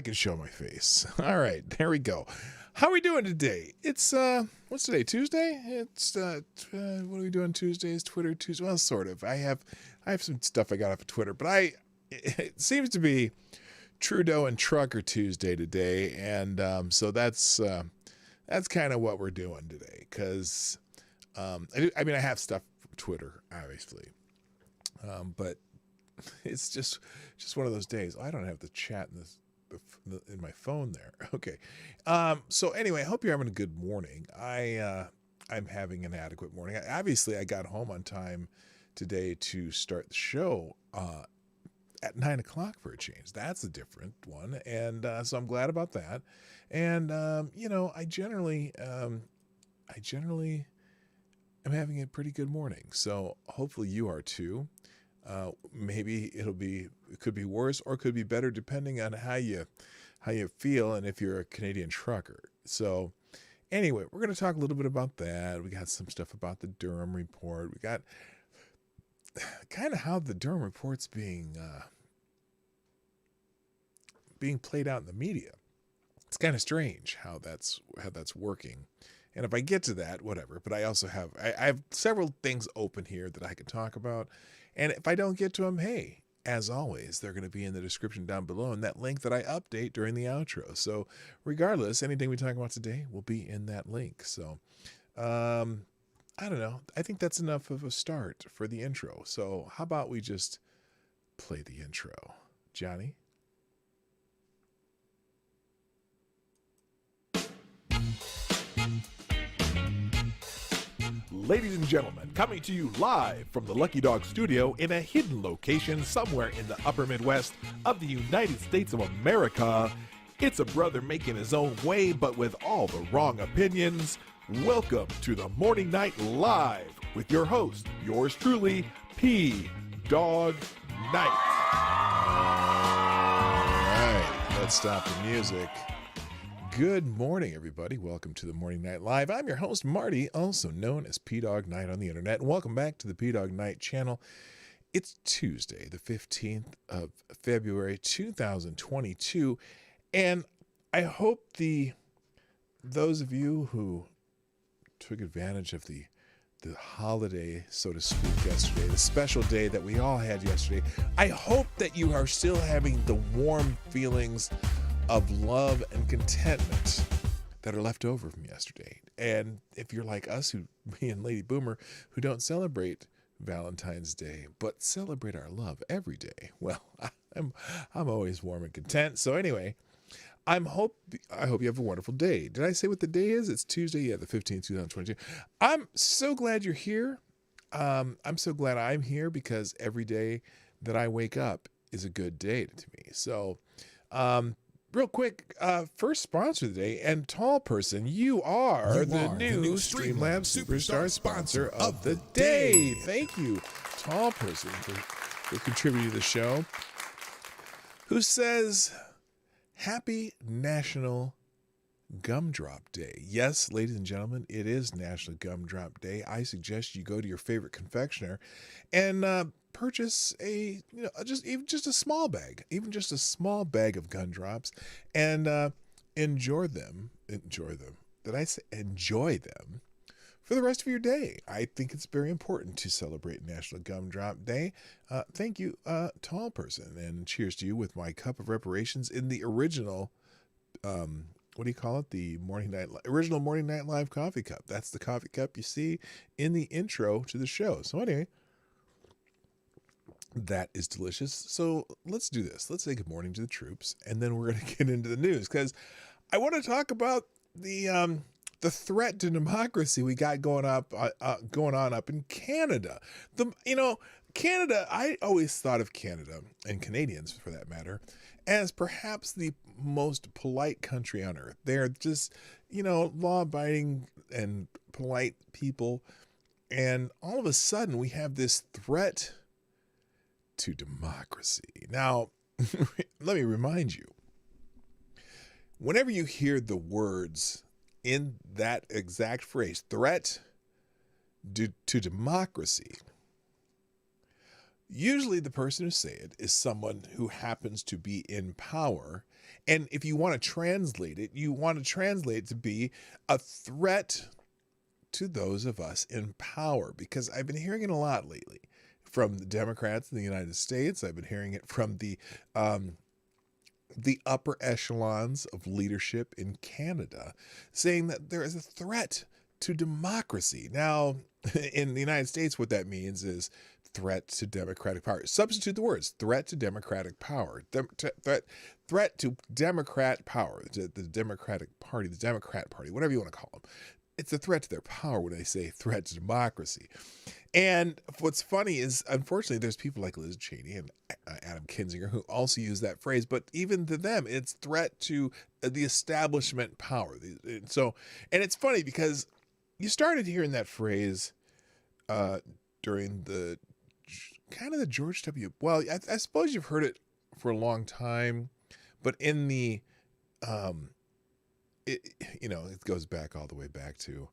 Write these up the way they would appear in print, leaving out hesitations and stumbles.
can show my face. All right, there we go. How are we doing today? It's what's today? Tuesday? It's what are we doing Tuesdays? Twitter Tuesday? Well, sort of. I have some stuff I got off of Twitter, but it seems to be Trudeau and Trucker Tuesday today, and so that's kind of what we're doing today. Because I mean I have stuff from Twitter, obviously, but it's just one of those days. I don't have the chat in my phone there. Okay. So anyway, I hope you're having a good morning. I'm having an adequate morning. Obviously, I got home on time today to start the show at 9 o'clock for a change. That's a different one. And so I'm glad about that. And, I generally am having a pretty good morning. So hopefully you are too. Maybe it could be worse or could be better depending on how you feel and if you're a Canadian trucker. So anyway, we're going to talk a little bit about that. We got some stuff about the Durham report. We got kind of how the Durham report's being played out in the media. It's kind of strange how that's working. And if I get to that, whatever. But I also have several things open here that I can talk about. And if I don't get to them, hey, as always, they're going to be in the description down below and that link that I update during the outro. So regardless, anything we talk about today will be in that link. So I don't know. I think that's enough of a start for the intro. So how about we just play the intro? Johnny? Ladies and gentlemen, coming to you live from the Lucky Dog studio in a hidden location somewhere in the upper Midwest of the United States of America, it's a brother making his own way but with all the wrong opinions. Welcome to the Morning Night Live with your host, yours truly, Dawg Knight. All right, let's stop the music. Good morning, everybody. Welcome to the Morning Night Live. I'm your host, Marty, also known as PDawgKnight on the internet. And welcome back to the Dawg Knight Channel. It's Tuesday, the 15th of February, 2022. And I hope those of you who took advantage of the holiday, so to speak, yesterday, the special day that we all had yesterday, I hope that you are still having the warm feelings of love and contentment that are left over from yesterday. And if you're like us, me and Lady Boomer, who don't celebrate Valentine's Day, but celebrate our love every day, well, I'm always warm and content. So anyway, I hope you have a wonderful day. Did I say what the day is? It's Tuesday, the 15th, 2022. I'm so glad you're here. I'm so glad I'm here because every day that I wake up is a good day to me. So, real quick, first sponsor of the day, and Tall Person, you are the new Streamlabs Superstar sponsor of the day. Thank you, Tall Person, for contributing to the show. Who says, Happy National Gumdrop Day. Yes, ladies and gentlemen, it is National Gumdrop Day. I suggest you go to your favorite confectioner and purchase just a small bag, even just a small bag of gumdrops, and enjoy them. Did I say enjoy them for the rest of your day? I think it's very important to celebrate National Gumdrop Day. Thank you, Tall Person, and cheers to you with my cup of reparations in the original. What do you call it? The original Morning Night Live coffee cup. That's the coffee cup you see in the intro to the show. So anyway, that is delicious. So let's do this. Let's say good morning to the troops, and then we're going to get into the news because I want to talk about the threat to democracy we got going on up in Canada. Canada. I always thought of Canada, and Canadians for that matter, as perhaps the most polite country on earth. They're just, law-abiding and polite people. And all of a sudden, we have this threat to democracy. Now, let me remind you, whenever you hear the words in that exact phrase, threat to democracy, usually the person who say it is someone who happens to be in power And if you want to translate it, you want to translate it to be a threat to those of us in power, because I've been hearing it a lot lately from the Democrats in the United States. I've been hearing it from the upper echelons of leadership in Canada, saying that there is a threat to democracy. Now, in the United States, what that means is threat to democratic power. Substitute the words: threat to democratic power, threat to Democrat power, the Democratic Party, the Democrat Party, whatever you want to call them. It's a threat to their power when they say threat to democracy. And what's funny is, unfortunately, there's people like Liz Cheney and Adam Kinzinger who also use that phrase, but even to them, it's threat to the establishment power. And it's funny because you started hearing that phrase during the kind of the George W. Well, I suppose you've heard it for a long time, but in the it goes back all the way back to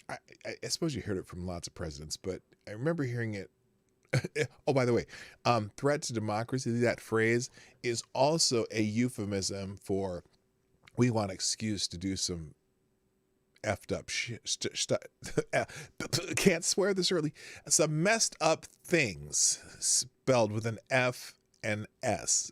I suppose you heard it from lots of presidents, but I remember hearing it. Oh, by the way, threat to democracy, that phrase is also a euphemism for we want an excuse to do some effed up shit. Can't swear this early. Some messed up things spelled with an F and S,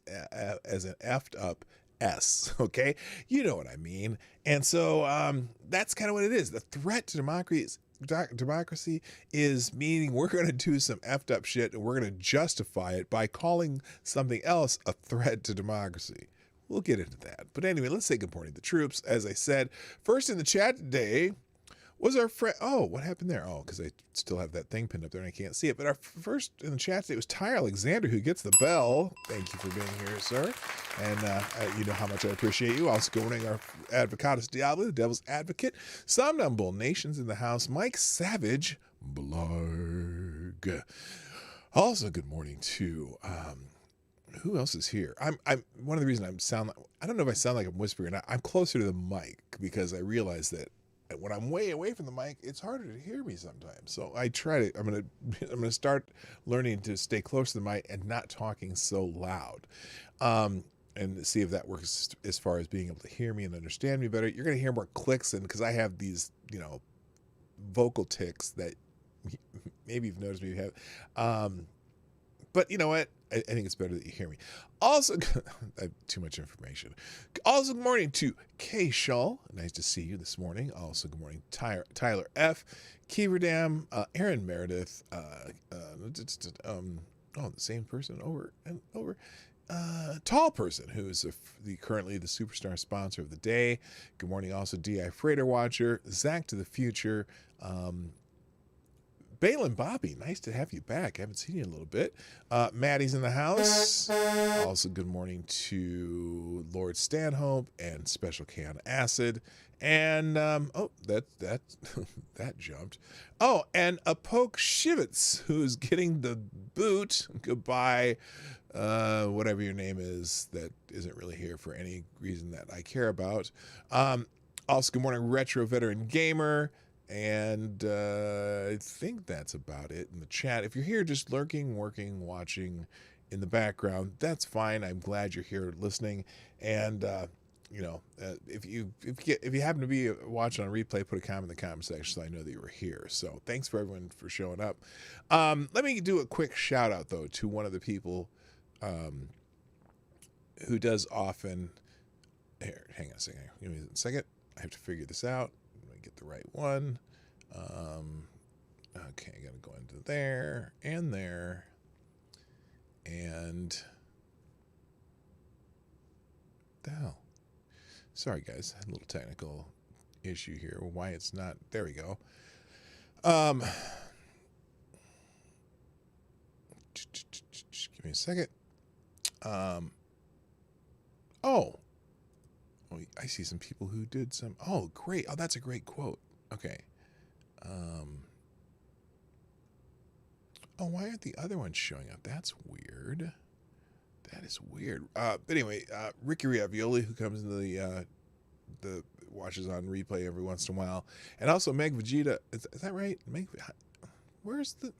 as an effed up S. Okay, you know what I mean. And so that's kind of what it is. The threat to democracy is meaning we're going to do some effed up shit and we're going to justify it by calling something else a threat to democracy. We'll get into that. But anyway, let's say good morning to the troops. As I said, first in the chat today was our friend. Oh, what happened there? Oh, because I still have that thing pinned up there and I can't see it. But our first in the chat today was Ty Alexander, who gets the bell. Thank you for being here, sir. And you know how much I appreciate you. Also good morning, our Advocatus Diablo, the Devil's Advocate. Somnambule Nations in the house. Mike Savage, Blarg. Also good morning to who else is here? I'm one of the reasons I don't know if I sound like I'm whispering or not. I'm closer to the mic because I realize that when I'm way away from the mic, it's harder to hear me sometimes. So I'm gonna start learning to stay close to the mic and not talking so loud, and see if that works as far as being able to hear me and understand me better. You're gonna hear more clicks, and because I have these vocal tics that maybe you've noticed me have. But you know what? I think it's better that you hear me. Also, I have too much information. Also, good morning to Kay Shaw. Nice to see you this morning. Also, good morning, Tyler F. Keeverdam, Aaron Meredith. The same person over and over. Tall person who is currently the superstar sponsor of the day. Good morning, also DI Freighter Watcher, Zach to the Future. Balin Bobby, nice to have you back. I haven't seen you in a little bit. Maddie's in the house. Also, good morning to Lord Stanhope and Special K on Acid. And that jumped. Oh, and a Poke Shivitz, who's getting the boot. Goodbye, whatever your name is that isn't really here for any reason that I care about. Also, good morning, Retro Veteran Gamer. And I think that's about it in the chat. If you're here just lurking, working, watching in the background, that's fine. I'm glad you're here listening. And if you happen to be watching on replay, put a comment in the comment section so I know that you were here. So thanks for everyone for showing up. Let me do a quick shout out though to one of the people who does often. Here, hang on a second. Give me a second. I have to figure this out. Get the right one. Okay, I gotta go into there and there. And the hell. Sorry guys, a little technical issue here. Why it's not there we go. Give me a second. Oh, I see some people who did some. Oh, great. Oh, that's a great quote. Okay. Why aren't the other ones showing up? That's weird. That is weird. But anyway, Ricky Ravioli, who comes into the watches on replay every once in a while, and also Meg Vegeta. Is that right? Meg. Where's the?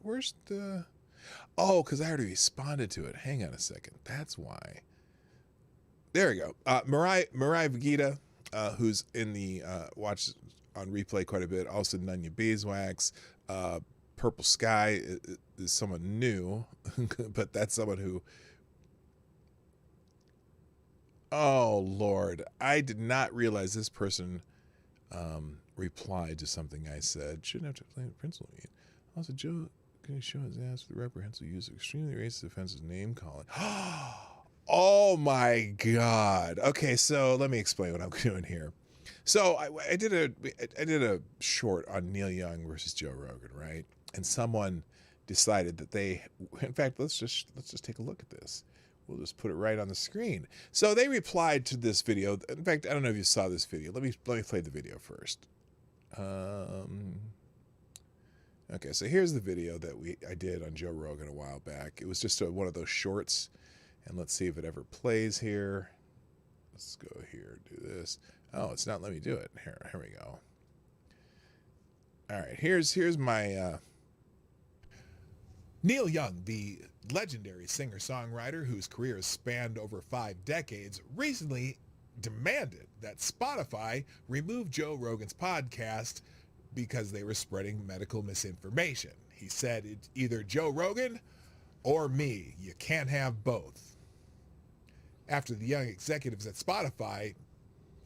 Oh, because I already responded to it. Hang on a second. That's why. There we go. Mariah Vegeta, who's in the watch on replay quite a bit. Also, Nunya Beeswax. Purple Sky is someone new, but that's someone who. Oh, Lord. I did not realize this person replied to something I said. Shouldn't have to explain the principal mean. Also, Joe can show his ass for the reprehensible use of extremely racist offensive name calling. Oh, my God. Okay, so let me explain what I'm doing here. So I did a short on Neil Young versus Joe Rogan, right? And someone decided that in fact, let's just take a look at this. We'll just put it right on the screen. So they replied to this video. In fact, I don't know if you saw this video. Let me play the video first. Okay, so here's the video that I did on Joe Rogan a while back. It was just one of those shorts, and let's see if it ever plays here. Let's go here, do this. Oh, it's not letting me do it. Here we go. All right, here's my Neil Young, the legendary singer-songwriter whose career has spanned over 5 decades, recently demanded that Spotify remove Joe Rogan's podcast because they were spreading medical misinformation. He said, it's either Joe Rogan or me. You can't have both. After the young executives at Spotify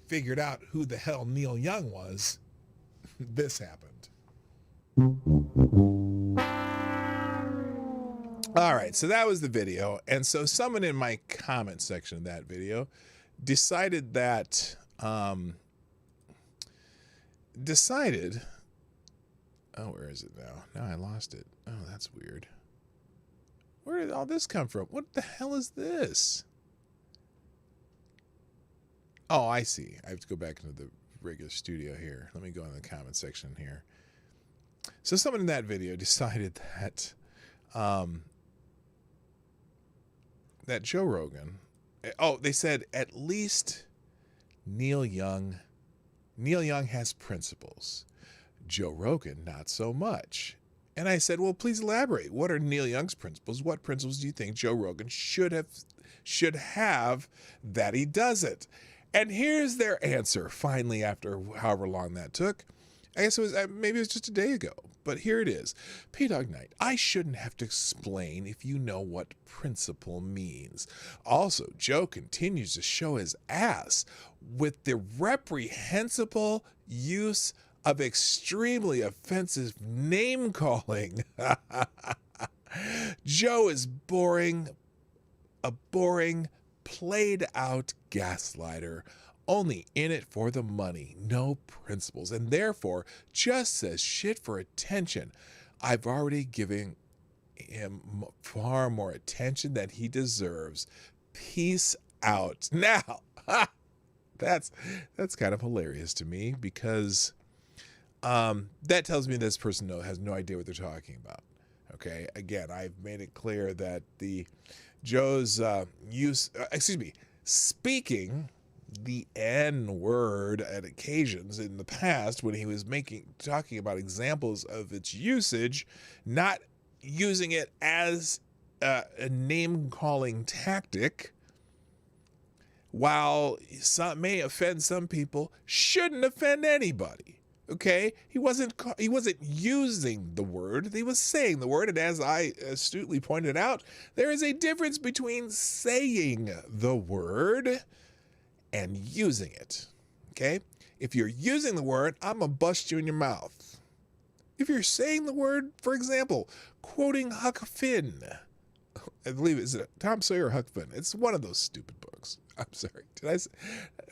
figured out who the hell Neil Young was, this happened. All right, so that was the video. And so someone in my comment section of that video decided that, oh, where is it now? Now I lost it. Oh, that's weird. Where did all this come from? What the hell is this? Oh, I see. I have to go back into the regular studio here. Let me go in the comment section here. So someone in that video decided that, that Joe Rogan, they said at least Neil Young has principles. Joe Rogan, not so much. And I said, well, please elaborate. What are Neil Young's principles? What principles do you think Joe Rogan should have that he doesn't? And here's their answer, finally, after however long that took. I guess it was, maybe it was just a day ago, but here it is. PDawgKnight, I shouldn't have to explain if you know what principle means. Also, Joe continues to show his ass with the reprehensible use of extremely offensive name calling. Joe is a boring, played out gaslighter, only in it for the money, no principles, and therefore just says shit for attention. I've already given him far more attention than he deserves. Peace out. Now, that's kind of hilarious to me, because that tells me this person has no idea what they're talking about. Okay, again, I've made it clear that Joe's speaking the N-word at occasions in the past when he was talking about examples of its usage, not using it as a name-calling tactic, while some may offend some people, shouldn't offend anybody. Okay, he wasn't using the word, he was saying the word, and as I astutely pointed out, there is a difference between saying the word and using it. Okay, if you're using the word, I'm gonna bust you in your mouth. If you're saying the word, for example, quoting Huck Finn, I believe it's Tom Sawyer or Huck Finn. It's one of those stupid books. I'm sorry. Did I say?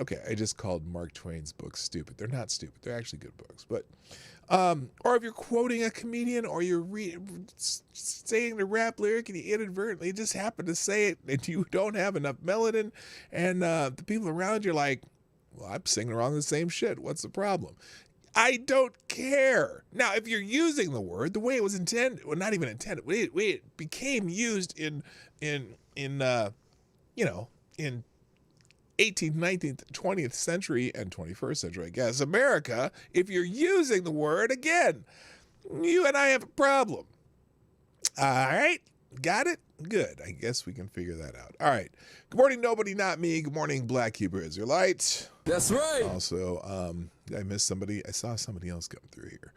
Okay, I just called Mark Twain's books stupid. They're not stupid. They're actually good books. But, or if you're quoting a comedian, or you're saying the rap lyric and you inadvertently just happen to say it and you don't have enough melanin, and the people around you are like, well, I'm singing along the same shit. What's the problem? I don't care. Now, if you're using the word the way it was intended, well, not even intended, the way it became used in 18th, 19th, 20th century and 21st century, I guess, America, if you're using the word, again, you and I have a problem. All right? Got it? Good. I guess we can figure that out. All right. Good morning, nobody, not me. Good morning, Black Hebrew Israelite. That's right. Also, did I miss somebody? I saw somebody else come through here.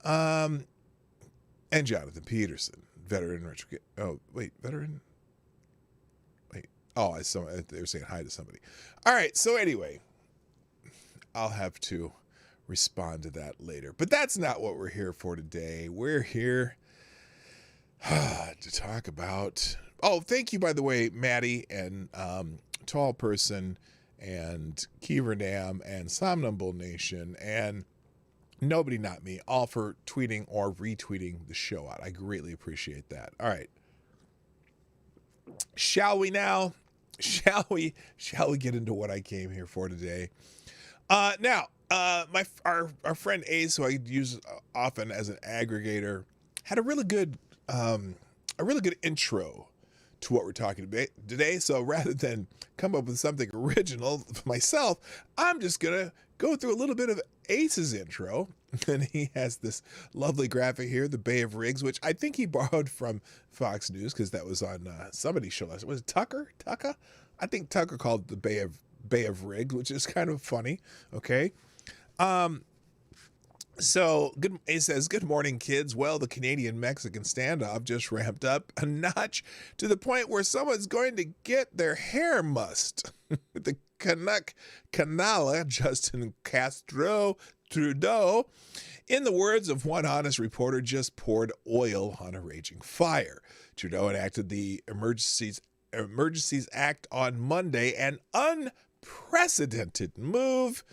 And Jonathan Peterson, veteran. Oh, wait, veteran? Wait. Oh, I saw they were saying hi to somebody. All right. So anyway, I'll have to respond to that later. But that's not what we're here for today. We're here to talk about... Oh, thank you, by the way, Maddie and Tall Person and Kiever Dam and Somnambule Nation and Nobody Not Me, all for tweeting or retweeting the show out. I greatly appreciate that. All right. Shall we now? Shall we get into what I came here for today? Now, our friend Ace, who I use often as an aggregator, had a really good intro to what we're talking about today. So rather than come up with something original for myself, I'm just gonna go through a little bit of Ace's intro. And he has this lovely graphic here, the Bay of Rigs, which I think he borrowed from Fox News because that was on somebody's show last. Was it Tucker? I think Tucker called it the Bay of Rigs, which is kind of funny. Okay. So good. He says, "Good morning, kids. Well, the Canadian-Mexican standoff just ramped up a notch to the point where someone's going to get their hair mussed." The Canuck Canala, Justin Trudeau, in the words of one honest reporter, just poured oil on a raging fire. Trudeau enacted the Emergencies Act on Monday, an unprecedented move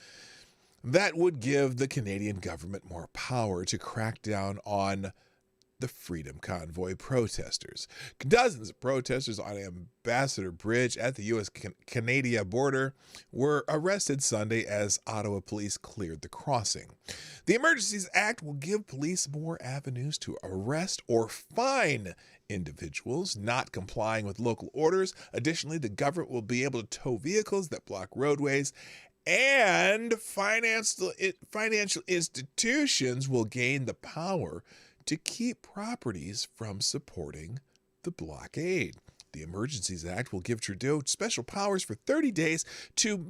that would give the Canadian government more power to crack down on the Freedom Convoy protesters. Dozens of protesters on Ambassador Bridge at the U.S.-Canada border were arrested Sunday as Ottawa police cleared the crossing. The Emergencies Act will give police more avenues to arrest or fine individuals not complying with local orders. Additionally, the government will be able to tow vehicles that block roadways, and financial institutions will gain the power to keep properties from supporting the blockade. The Emergencies Act will give Trudeau special powers for 30 days to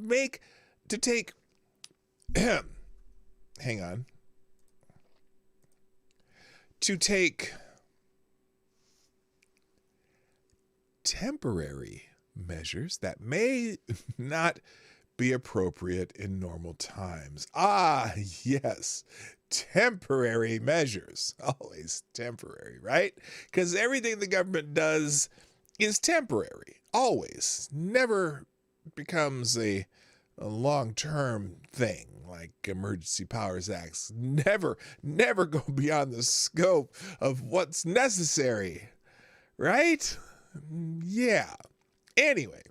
take temporary measures that may not be appropriate in normal times. Ah, yes. Temporary measures. Always temporary, right? Because everything the government does is temporary. Always. Never becomes a long-term thing like Emergency Powers Acts. Never go beyond the scope of what's necessary. Right? Yeah. Anyway.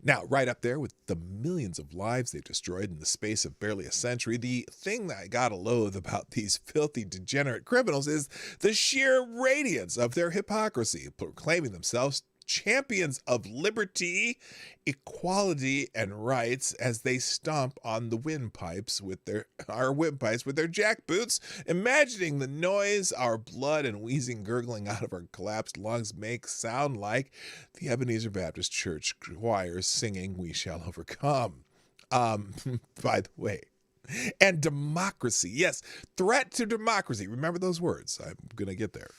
Now, right up there with the millions of lives they've destroyed in the space of barely a century, the thing that I gotta loathe about these filthy, degenerate criminals is the sheer radiance of their hypocrisy, proclaiming themselves champions of liberty, equality, and rights as they stomp on the windpipes with their jackboots, imagining the noise our blood and wheezing gurgling out of our collapsed lungs make sound like the Ebenezer Baptist Church choir singing "We Shall Overcome." By the way. And democracy. Yes, threat to democracy. Remember those words. I'm going to get there.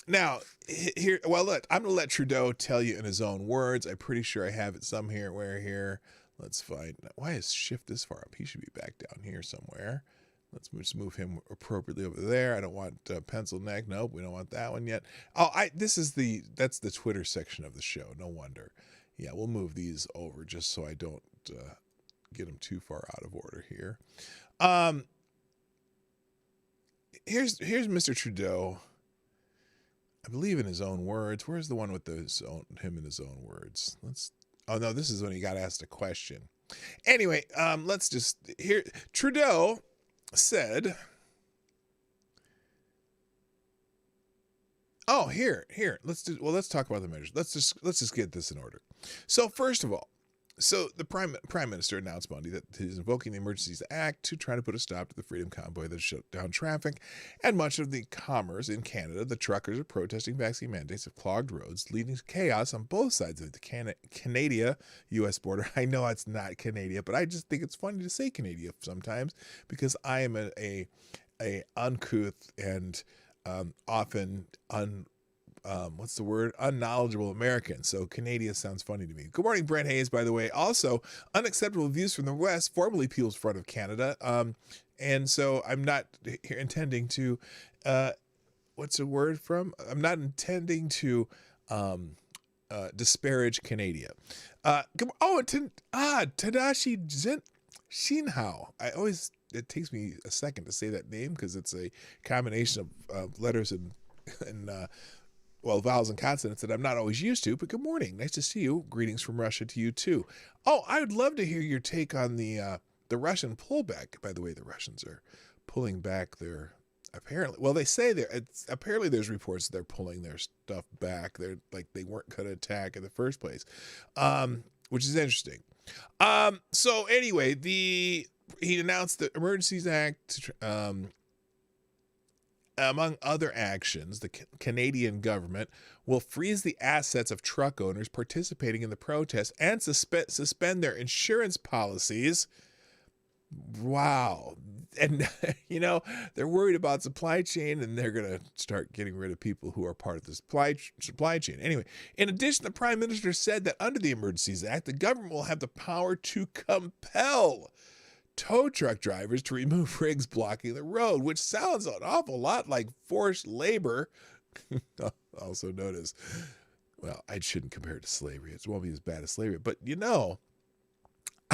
Now, here, well, look, I'm going to let Trudeau tell you in his own words. I'm pretty sure I have it somewhere here. Let's find. Why is Schiff this far up? He should be back down here somewhere. Let's just move him appropriately over there. I don't want pencil neck. Nope, we don't want that one yet. Oh, that's the Twitter section of the show. No wonder. Yeah, we'll move these over just so I don't get them too far out of order here. Here's Mr. Trudeau. I believe in his own words. Where's the one with him in his own words? Oh no, this is when he got asked a question. Anyway, let's just hear. Trudeau said, "Oh, here. Let's talk about the measures. Let's just get this in order. So first of all, So the prime minister announced Monday that he's invoking the Emergencies Act to try to put a stop to the freedom convoy that shut down traffic and much of the commerce in Canada. The truckers are protesting vaccine mandates of clogged roads, leading to chaos on both sides of the Canada-U.S. border. I know it's not Canada, but I just think it's funny to say Canada sometimes because I am a uncouth and often unknowledgeable American. So Canada sounds funny to me. Good morning, Brent Hayes, by the way. Also, unacceptable views from the West, formerly People's Front of Canada. And so I'm not here intending to, I'm not intending to disparage Canada. Tadashi Shinhao. It takes me a second to say that name because it's a combination of letters and vowels and consonants that I'm not always used to, but good morning. Nice to see you. Greetings from Russia to you too. Oh, I would love to hear your take on the Russian pullback. By the way, the Russians are pulling back their, they say apparently there's reports that they're pulling their stuff back. They're like, they weren't going to attack in the first place, which is interesting. So anyway, he announced the Emergencies Act, among other actions, the Canadian government will freeze the assets of truck owners participating in the protest and suspend their insurance policies. Wow. And, they're worried about supply chain and they're going to start getting rid of people who are part of the supply chain. Anyway, in addition, the Prime Minister said that under the Emergencies Act, the government will have the power to compel tow truck drivers to remove rigs blocking the road, which sounds an awful lot like forced labor, also known as, I shouldn't compare it to slavery. It won't be as bad as slavery, but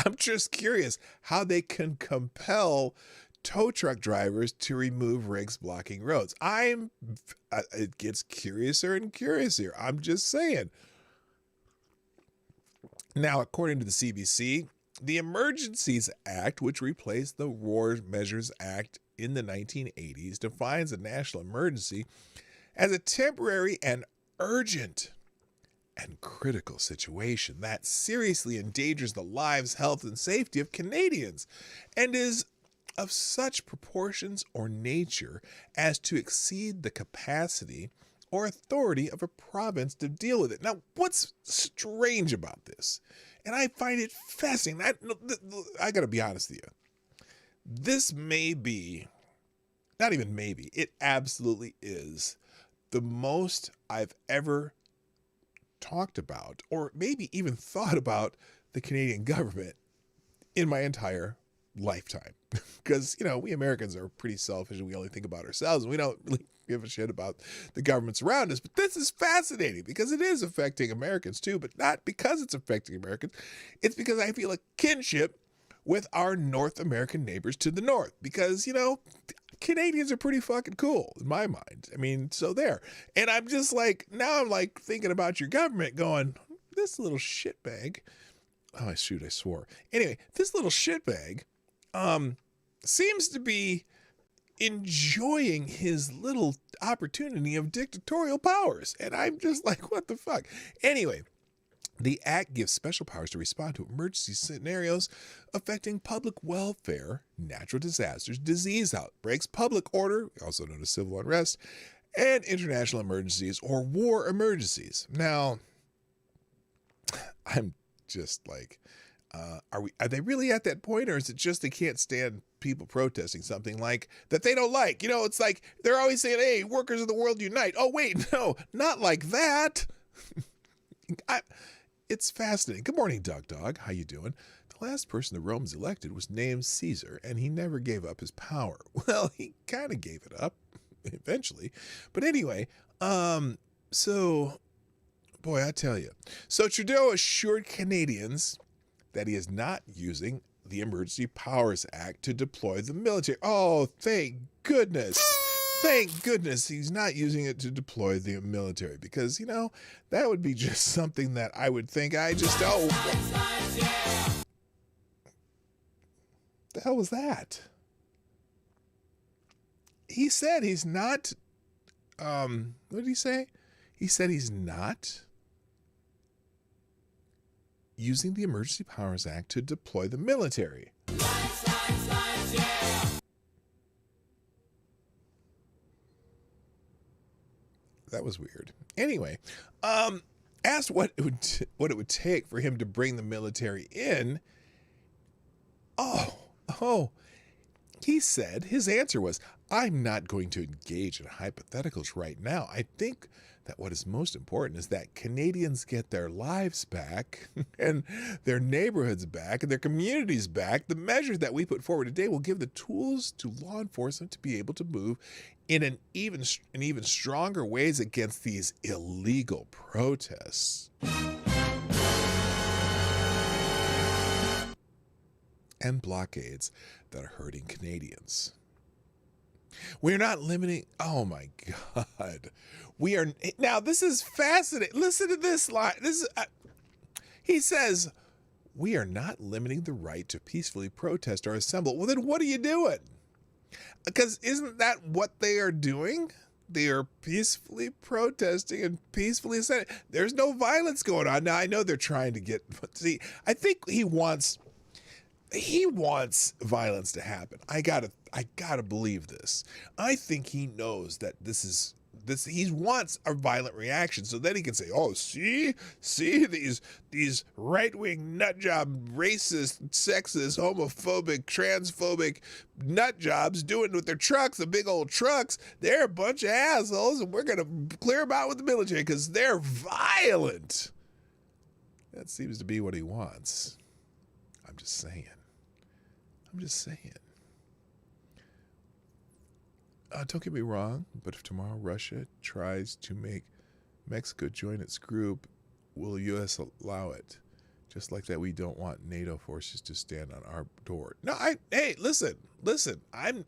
I'm just curious how they can compel tow truck drivers to remove rigs blocking roads. It gets curiouser and curiouser. I'm just saying. Now, according to the CBC, the Emergencies Act, which replaced the War Measures Act in the 1980s, defines a national emergency as a temporary and urgent and critical situation that seriously endangers the lives, health, and safety of Canadians and is of such proportions or nature as to exceed the capacity or authority of a province to deal with it. Now, what's strange about this? And I find it fascinating. I got to be honest with you. This may be, not even maybe, it absolutely is the most I've ever talked about or maybe even thought about the Canadian government in my entire lifetime. Because, we Americans are pretty selfish and we only think about ourselves and we don't really give a shit about the governments around us. But this is fascinating because it is affecting Americans too, but not because it's affecting Americans. It's because I feel a kinship with our North American neighbors to the north because, Canadians are pretty fucking cool in my mind. So there. And I'm just like, now I'm like thinking about your government going, this little shitbag. Oh, shoot, I swore. Anyway, this little shitbag seems to be enjoying his little opportunity of dictatorial powers. And I'm just like, what the fuck? Anyway, the act gives special powers to respond to emergency scenarios affecting public welfare, natural disasters, disease outbreaks, public order, also known as civil unrest, and international emergencies or war emergencies. Now, I'm just like, are they really at that point, or is it just they can't stand people protesting something like that they don't like? It's like they're always saying, "Hey, workers of the world unite." Oh, wait, no, not like that. It's fascinating. Good morning, Dog. How you doing? The last person the Romans elected was named Caesar, and he never gave up his power. Well, he kind of gave it up eventually, but anyway, so boy, I tell you. So Trudeau assured Canadians that he is not using the Emergency Powers Act to deploy the military. Oh, thank goodness. Thank goodness he's not using it to deploy the military because, that would be just something that I would think the hell was that? He said he's not, what did he say? He said he's not using the Emergency Powers Act to deploy the military. That was weird. Anyway, asked what it would take for him to bring the military in. He said his answer was, "I'm not going to engage in hypotheticals right now. I think that what is most important is that Canadians get their lives back and their neighborhoods back and their communities back. The measures that we put forward today will give the tools to law enforcement to be able to move in even stronger ways against these illegal protests and blockades that are hurting Canadians. We're not limiting." Oh my God. We are now. This is fascinating. Listen to this line. He says, "We are not limiting the right to peacefully protest or assemble." Well, then what are you doing? Because isn't that what they are doing? They are peacefully protesting and peacefully assembling. There's no violence going on. Now, I know they're trying to get, see, I think he wants violence to happen. I gotta believe this. I think he knows that this, he wants a violent reaction so then he can say, "Oh, see these right-wing nutjob, racist, sexist, homophobic, transphobic nutjobs doing with their trucks, the big old trucks. They're a bunch of assholes and we're going to clear them out with the military because they're violent." That seems to be what he wants. I'm just saying. Don't get me wrong, but if tomorrow Russia tries to make Mexico join its group, will the U.S. allow it? Just like that, we don't want NATO forces to stand on our door. No, hey, listen. I'm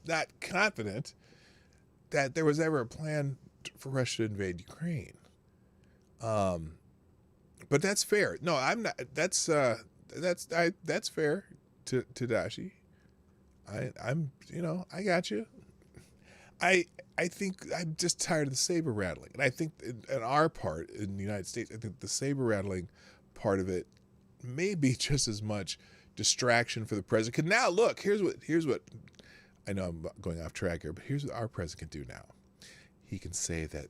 not confident that there was ever a plan for Russia to invade Ukraine. But that's fair. No, I'm not. That's fair to Dashi. I'm I got you. I think I'm just tired of the saber rattling, and I think in our part in the United States, I think the saber rattling part of it may be just as much distraction for the president. Because now look, here's what I know I'm going off track here, but here's what our president can do now. He can say that,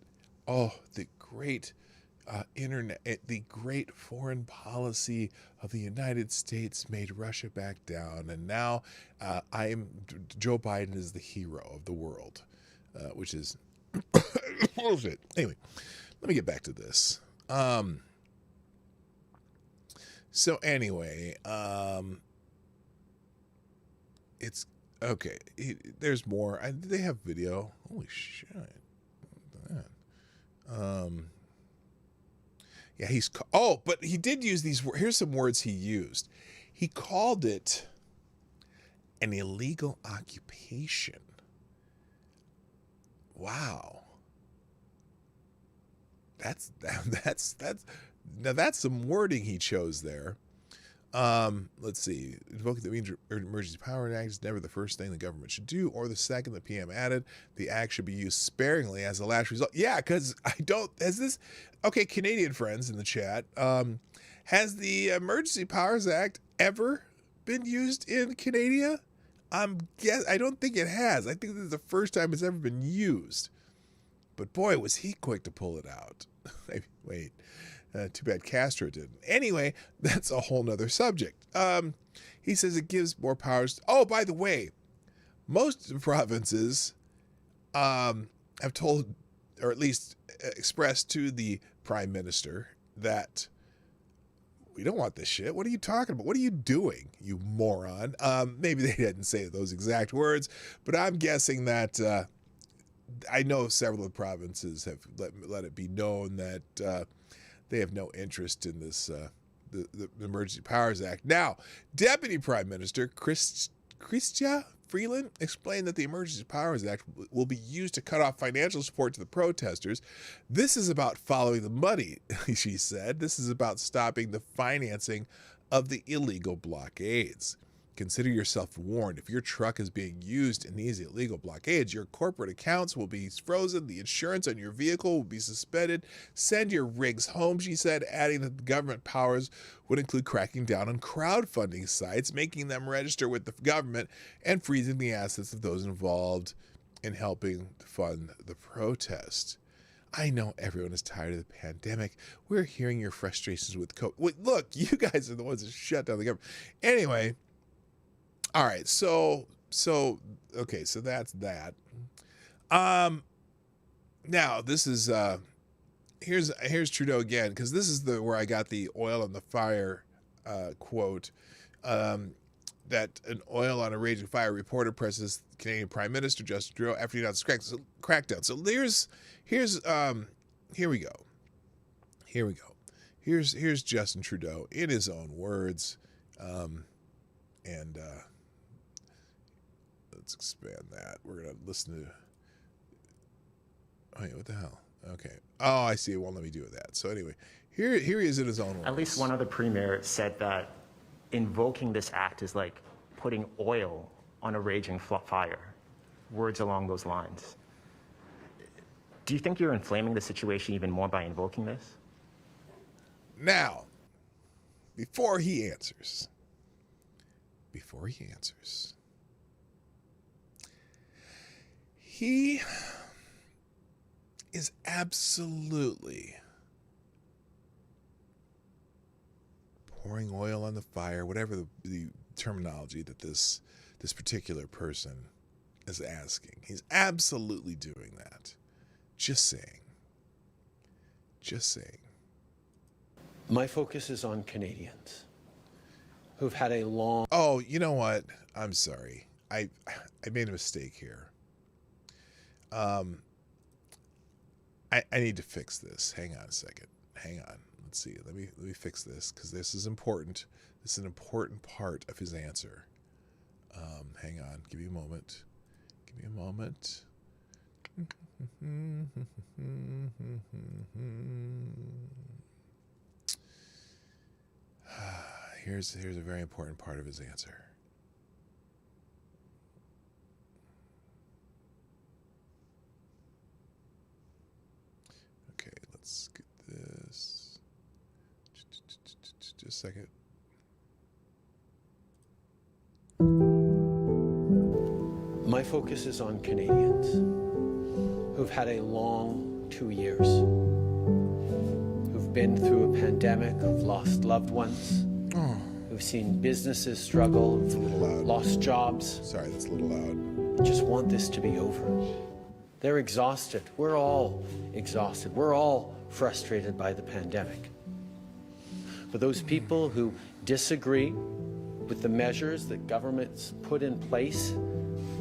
the great the great foreign policy of the United States made Russia back down, and now Joe Biden is the hero of the world, which is bullshit. Anyway, let me get back to this. So anyway, it's okay. There's more. They have video. Holy shit! Yeah, but he did use these. Here's some words he used. He called it an illegal occupation. Wow. That's some wording he chose there. Let's see. Invoking the Emergency Power Act is never the first thing the government should do, or the second. The PM added the act should be used sparingly as a last result. Yeah, because Canadian friends in the chat, has the Emergency Powers Act ever been used in Canada? I don't think it has. I think this is the first time it's ever been used. But boy, was he quick to pull it out. Wait. Too bad Castro didn't. Anyway, that's a whole nother subject. He says it gives more powers. Oh, by the way, most provinces have told, or at least expressed to the prime minister, that we don't want this shit. What are you talking about? What are you doing, you moron? Maybe they didn't say those exact words, but I'm guessing that I know several of the provinces have let it be known that they have no interest in this the Emergency Powers Act. Now, Deputy Prime Minister Chrystia Freeland explained that the Emergency Powers Act will be used to cut off financial support to the protesters. This is about following the money, she said. This is about stopping the financing of the illegal blockades. Consider yourself warned. If your truck is being used in these illegal blockades, your corporate accounts will be frozen. The insurance on your vehicle will be suspended. Send your rigs home, she said, adding that the government powers would include cracking down on crowdfunding sites, making them register with the government, and freezing the assets of those involved in helping fund the protest. I know everyone is tired of the pandemic. We're hearing your frustrations with COVID. Wait, look, you guys are the ones that shut down the government. Anyway, all right, so that's that. Now this is here's Trudeau again, because this is where I got the oil on the fire quote. That an oil on a raging fire reporter presses Canadian Prime Minister Justin Trudeau after he announced the crackdown. So here we go. Here's Justin Trudeau in his own words, and let's expand that. We're gonna listen to. Oh, yeah, what the hell? Okay. Oh, I see. It won't let me do that. So anyway, here he is in his own words. At least one other premier said that invoking this act is like putting oil on a raging fire. Words along those lines. Do you think you're inflaming the situation even more by invoking this? Now, before he answers, he is absolutely pouring oil on the fire, whatever the terminology that this particular person is asking. He's absolutely doing that. Just saying. My focus is on Canadians who've had a long... Oh, you know what? I'm sorry. I made a mistake here. I need to fix this. Hang on a second. Hang on. Let's see. Let me fix this, because this is important. This is an important part of his answer. Hang on. Give me a moment. Here's a very important part of his answer. Okay, let's get this. Just a second. My focus is on Canadians who've had a long 2 years, who've been through a pandemic, who've lost loved ones, who've seen businesses struggle, It's a little loud. lost jobs, Sorry, that's a little loud. just want this to be over. They're exhausted. We're all exhausted. We're all frustrated by the pandemic. For those people who disagree with the measures that governments put in place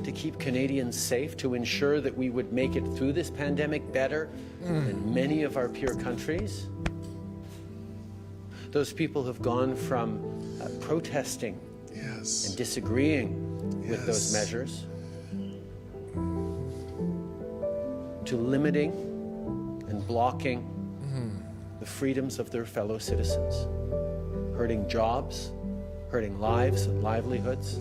to keep Canadians safe, to ensure that we would make it through this pandemic better than many of our peer countries, those people have gone from protesting Yes. and disagreeing with those Yes. measures to limiting and blocking the freedoms of their fellow citizens, hurting jobs, hurting lives and livelihoods,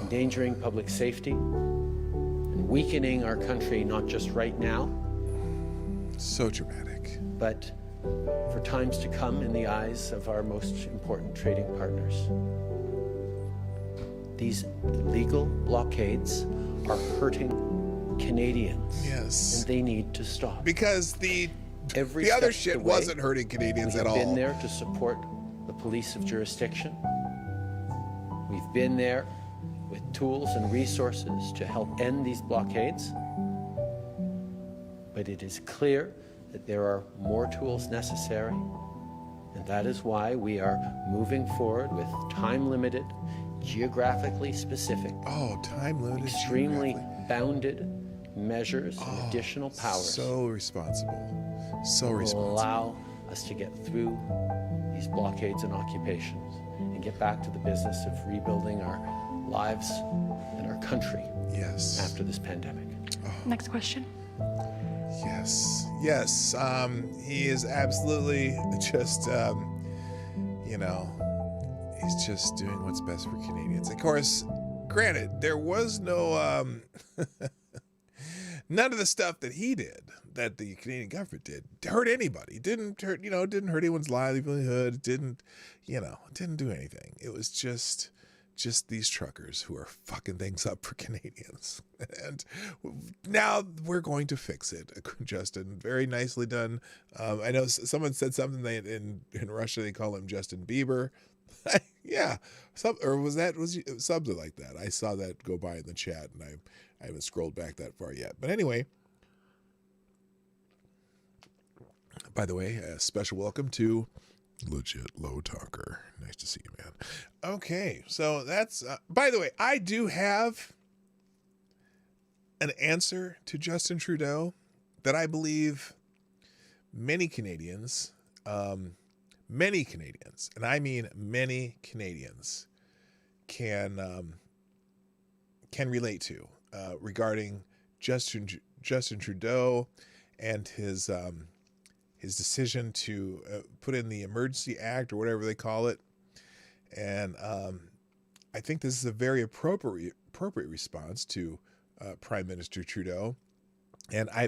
endangering public safety, and weakening our country not just right now, So dramatic. but for times to come in the eyes of our most important trading partners. These illegal blockades are hurting Canadians, Yes. and they need to stop. Because the Every other step shit of the way, wasn't hurting Canadians we at have all. been there to support the police of jurisdiction. We've been there with tools and resources to help end these blockades. But it is clear that there are more tools necessary, and that is why we are moving forward with time-limited, geographically specific, Time limited. extremely geographically. bounded measures and additional powers So responsible. So will responsible. allow us to get through these blockades and occupations and get back to the business of rebuilding our lives and our country Yes. after this pandemic. Next question. Yes. Yes. He is absolutely just, He's just doing what's best for Canadians. Of course, granted, there was no none of the stuff that he did, that the Canadian government did, hurt anybody. Didn't hurt anyone's livelihood. Didn't do anything. It was just these truckers who are fucking things up for Canadians. And now we're going to fix it. Justin, very nicely done. I know someone said something in Russia, they call him Justin Bieber. Yeah. Was something like that. I saw that go by in the chat, and I haven't scrolled back that far yet. But anyway, by the way, a special welcome to Legit Low Talker. Nice to see you, man. Okay, so that's, by the way, I do have an answer to Justin Trudeau that I believe many Canadians, and I mean many Canadians, can relate to regarding Justin Trudeau and his decision to put in the Emergency Act or whatever they call it. And I think this is a very appropriate response to Prime Minister Trudeau. And I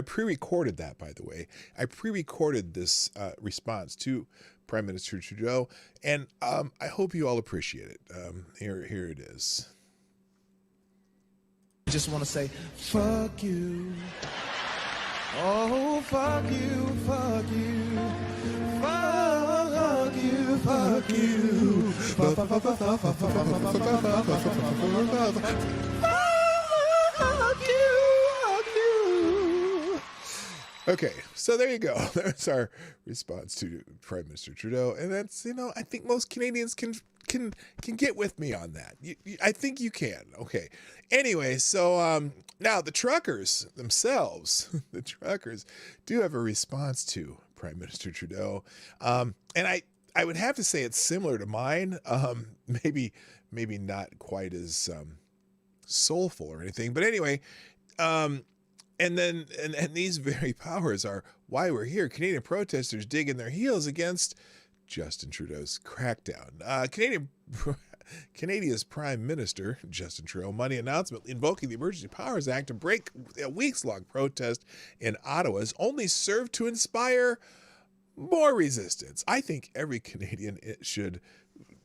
pre-recorded that, by the way. I pre-recorded this response to Prime Minister Trudeau, and I hope you all appreciate it. Here it is. I just want to say, fuck you. Oh, fuck you, fuck you. Fuck you, fuck you. Okay, so there you go. That's our response to Prime Minister Trudeau, and that's, I think most Canadians can get with me on that. I think you can. Okay. Anyway, so now the truckers themselves, the truckers do have a response to Prime Minister Trudeau, and I would have to say it's similar to mine. Maybe not quite as soulful or anything, but anyway. And these very powers are why we're here. Canadian protesters digging their heels against Justin Trudeau's crackdown. Canadia's Prime Minister, Justin Trudeau, Monday announcement invoking the Emergency Powers Act to break a weeks-long protest in Ottawa has only served to inspire more resistance. I think every Canadian should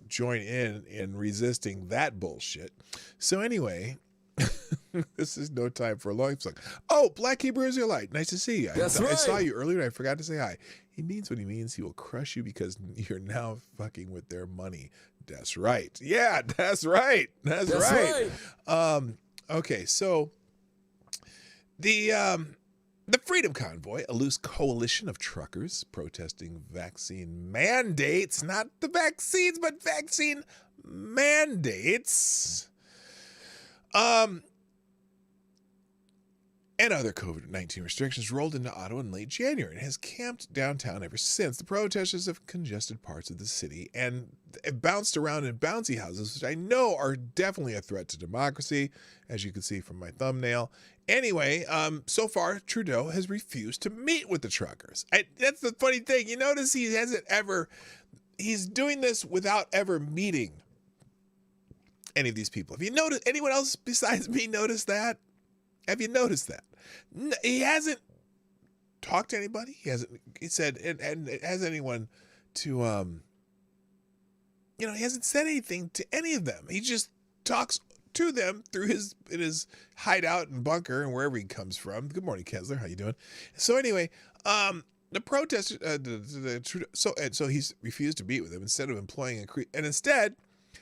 join in resisting that bullshit. So anyway... This is no time for a long song. Oh, Black Hebrew Israelite. Nice to see you. I saw you earlier and I forgot to say hi. He means what he means. He will crush you because you're now fucking with their money. That's right. Yeah, that's right. That's right. Okay, so the Freedom Convoy, a loose coalition of truckers protesting vaccine mandates, not the vaccines, but vaccine mandates. And other COVID-19 restrictions rolled into Ottawa in late January and has camped downtown ever since. The protesters have congested parts of the city and bounced around in bouncy houses, which I know are definitely a threat to democracy, as you can see from my thumbnail. Anyway, so far, Trudeau has refused to meet with the truckers. That's the funny thing. You notice he's doing this without ever meeting any of these people. Have you noticed, anyone else besides me noticed that? Have you noticed that? He hasn't talked to anybody. He said, and has anyone to, he hasn't said anything to any of them. He just talks to them in his hideout and bunker and wherever he comes from. Good morning, Kessler. How you doing? So anyway, the protesters, so he's refused to meet with them instead of instead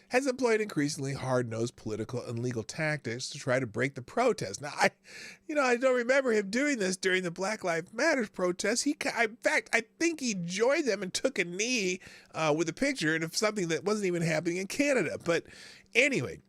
has employed increasingly hard-nosed political and legal tactics to try to break the protest. Now, I don't remember him doing this during the Black Lives Matter protest. In fact, I think he joined them and took a knee with a picture of something that wasn't even happening in Canada. But anyway,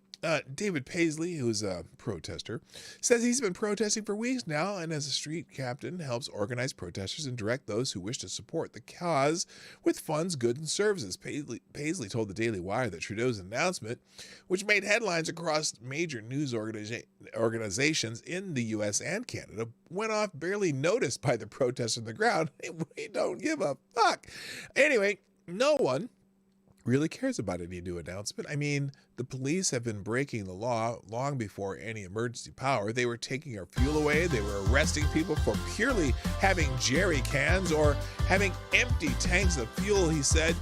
David Paisley, who's a protester, says he's been protesting for weeks now and as a street captain helps organize protesters and direct those who wish to support the cause with funds, goods, and services. Paisley told the Daily Wire that Trudeau's announcement, which made headlines across major news organizations in the U.S. and Canada, went off barely noticed by the protesters on the ground. We don't give a fuck. Anyway, no one really cares about any new announcement. I mean, the police have been breaking the law long before any emergency power. They were taking our fuel away. They were arresting people for purely having jerry cans or having empty tanks of fuel, he said.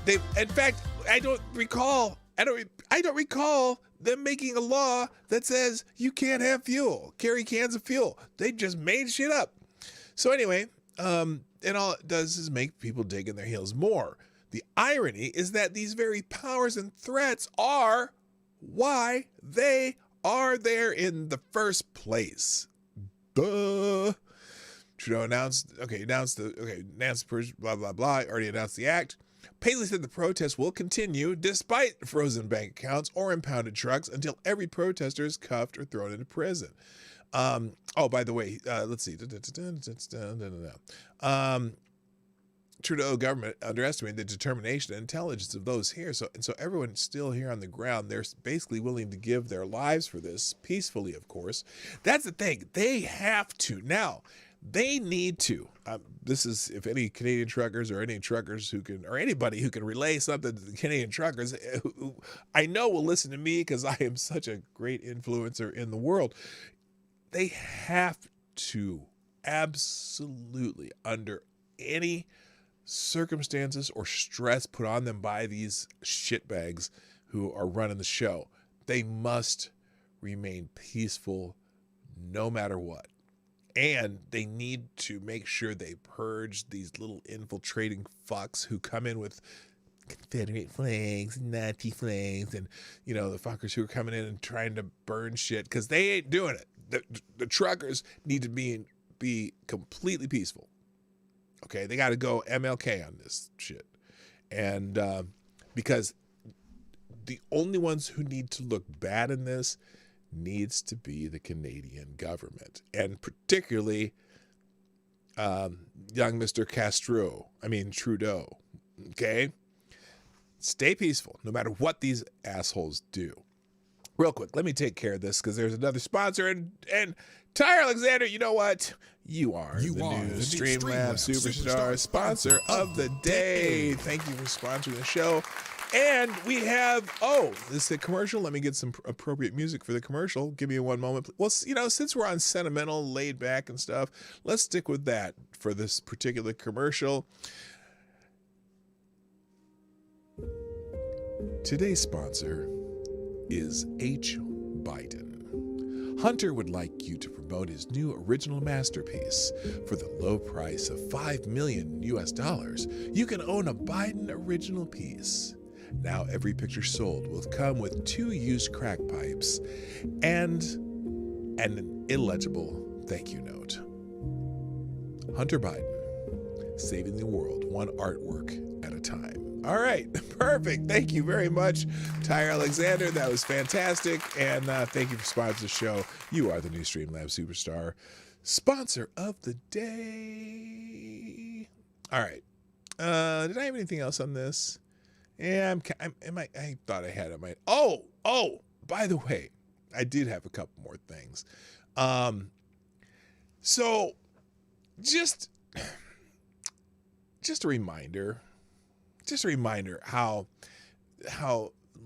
In fact, I don't recall them making a law that says you can't have fuel, carry cans of fuel. They just made shit up. So anyway, and all it does is make people dig in their heels more. The irony is that these very powers and threats are why they are there in the first place. Duh. Trudeau announced blah, blah, blah, already announced the act. Paisley said the protests will continue despite frozen bank accounts or impounded trucks until every protester is cuffed or thrown into prison. Oh, by the way, let's see. Trudeau government underestimated the determination and intelligence of those here. So everyone's still here on the ground. They're basically willing to give their lives for this, peacefully, of course. That's the thing. They have to. Now, they need to. This is, if any Canadian truckers or any truckers who can, or anybody who can relay something to the Canadian truckers, who I know will listen to me because I am such a great influencer in the world. They have to absolutely, under any circumstances or stress put on them by these shitbags who are running the show, they must remain peaceful no matter what. And they need to make sure they purge these little infiltrating fucks who come in with Confederate flags, Nazi flags, and, you know, the fuckers who are coming in and trying to burn shit, because they ain't doing it. The truckers need to be completely peaceful. Okay, they got to go MLK on this shit. And because the only ones who need to look bad in this needs to be the Canadian government. And particularly young Mr. Trudeau. Okay? Stay peaceful, no matter what these assholes do. Real quick, let me take care of this because there's another sponsor. And Tyre Alexander, you know what? You are the new Streamlabs Superstar sponsor of the day. Thank you for sponsoring the show. And we have, this is a commercial. Let me get some appropriate music for the commercial. Give me one moment. Well, you know, since we're on sentimental, laid back and stuff, let's stick with that for this particular commercial. Today's sponsor is H. Biden. Hunter would like you to promote his new original masterpiece. For the low price of $5 million US, you can own a Biden original piece. Now every picture sold will come with 2 used crack pipes and an illegible thank you note. Hunter Biden, saving the world one artwork at a time. All right, perfect. Thank you very much, Tyre Alexander. That was fantastic. And thank you for sponsoring the show. You are the new Streamlabs Superstar sponsor of the day. All right. Did I have anything else on this? Yeah, I thought I had it. By the way, I did have a couple more things. So just a reminder how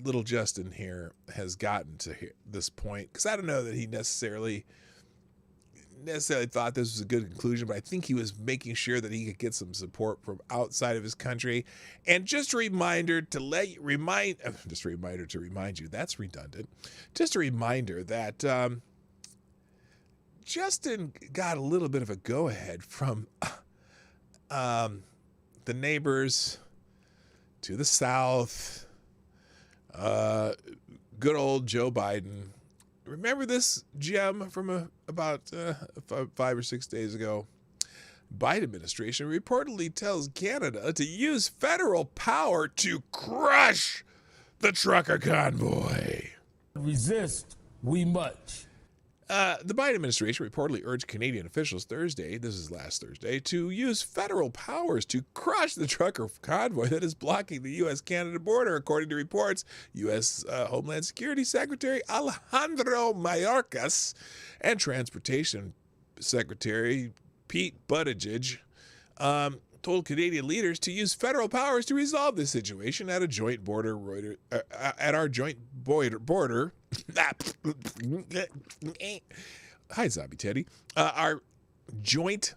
little Justin here has gotten to this point, because I don't know that he necessarily thought this was a good conclusion, but I think he was making sure that he could get some support from outside of his country. And just a reminder to remind you, that's redundant. Just a reminder that Justin got a little bit of a go-ahead from the neighbors to the south, good old Joe Biden. Remember this gem from about 5 or 6 days ago? Biden administration reportedly tells Canada to use federal power to crush the trucker convoy. Resist we much. The Biden administration reportedly urged Canadian officials Thursday, this is last Thursday, to use federal powers to crush the trucker convoy that is blocking the U.S.-Canada border, according to reports. U.S. Homeland Security Secretary Alejandro Mayorkas and Transportation Secretary Pete Buttigieg told Canadian leaders to use federal powers to resolve this situation at a joint border, at our joint border. Hi, Zombie Teddy. Our joint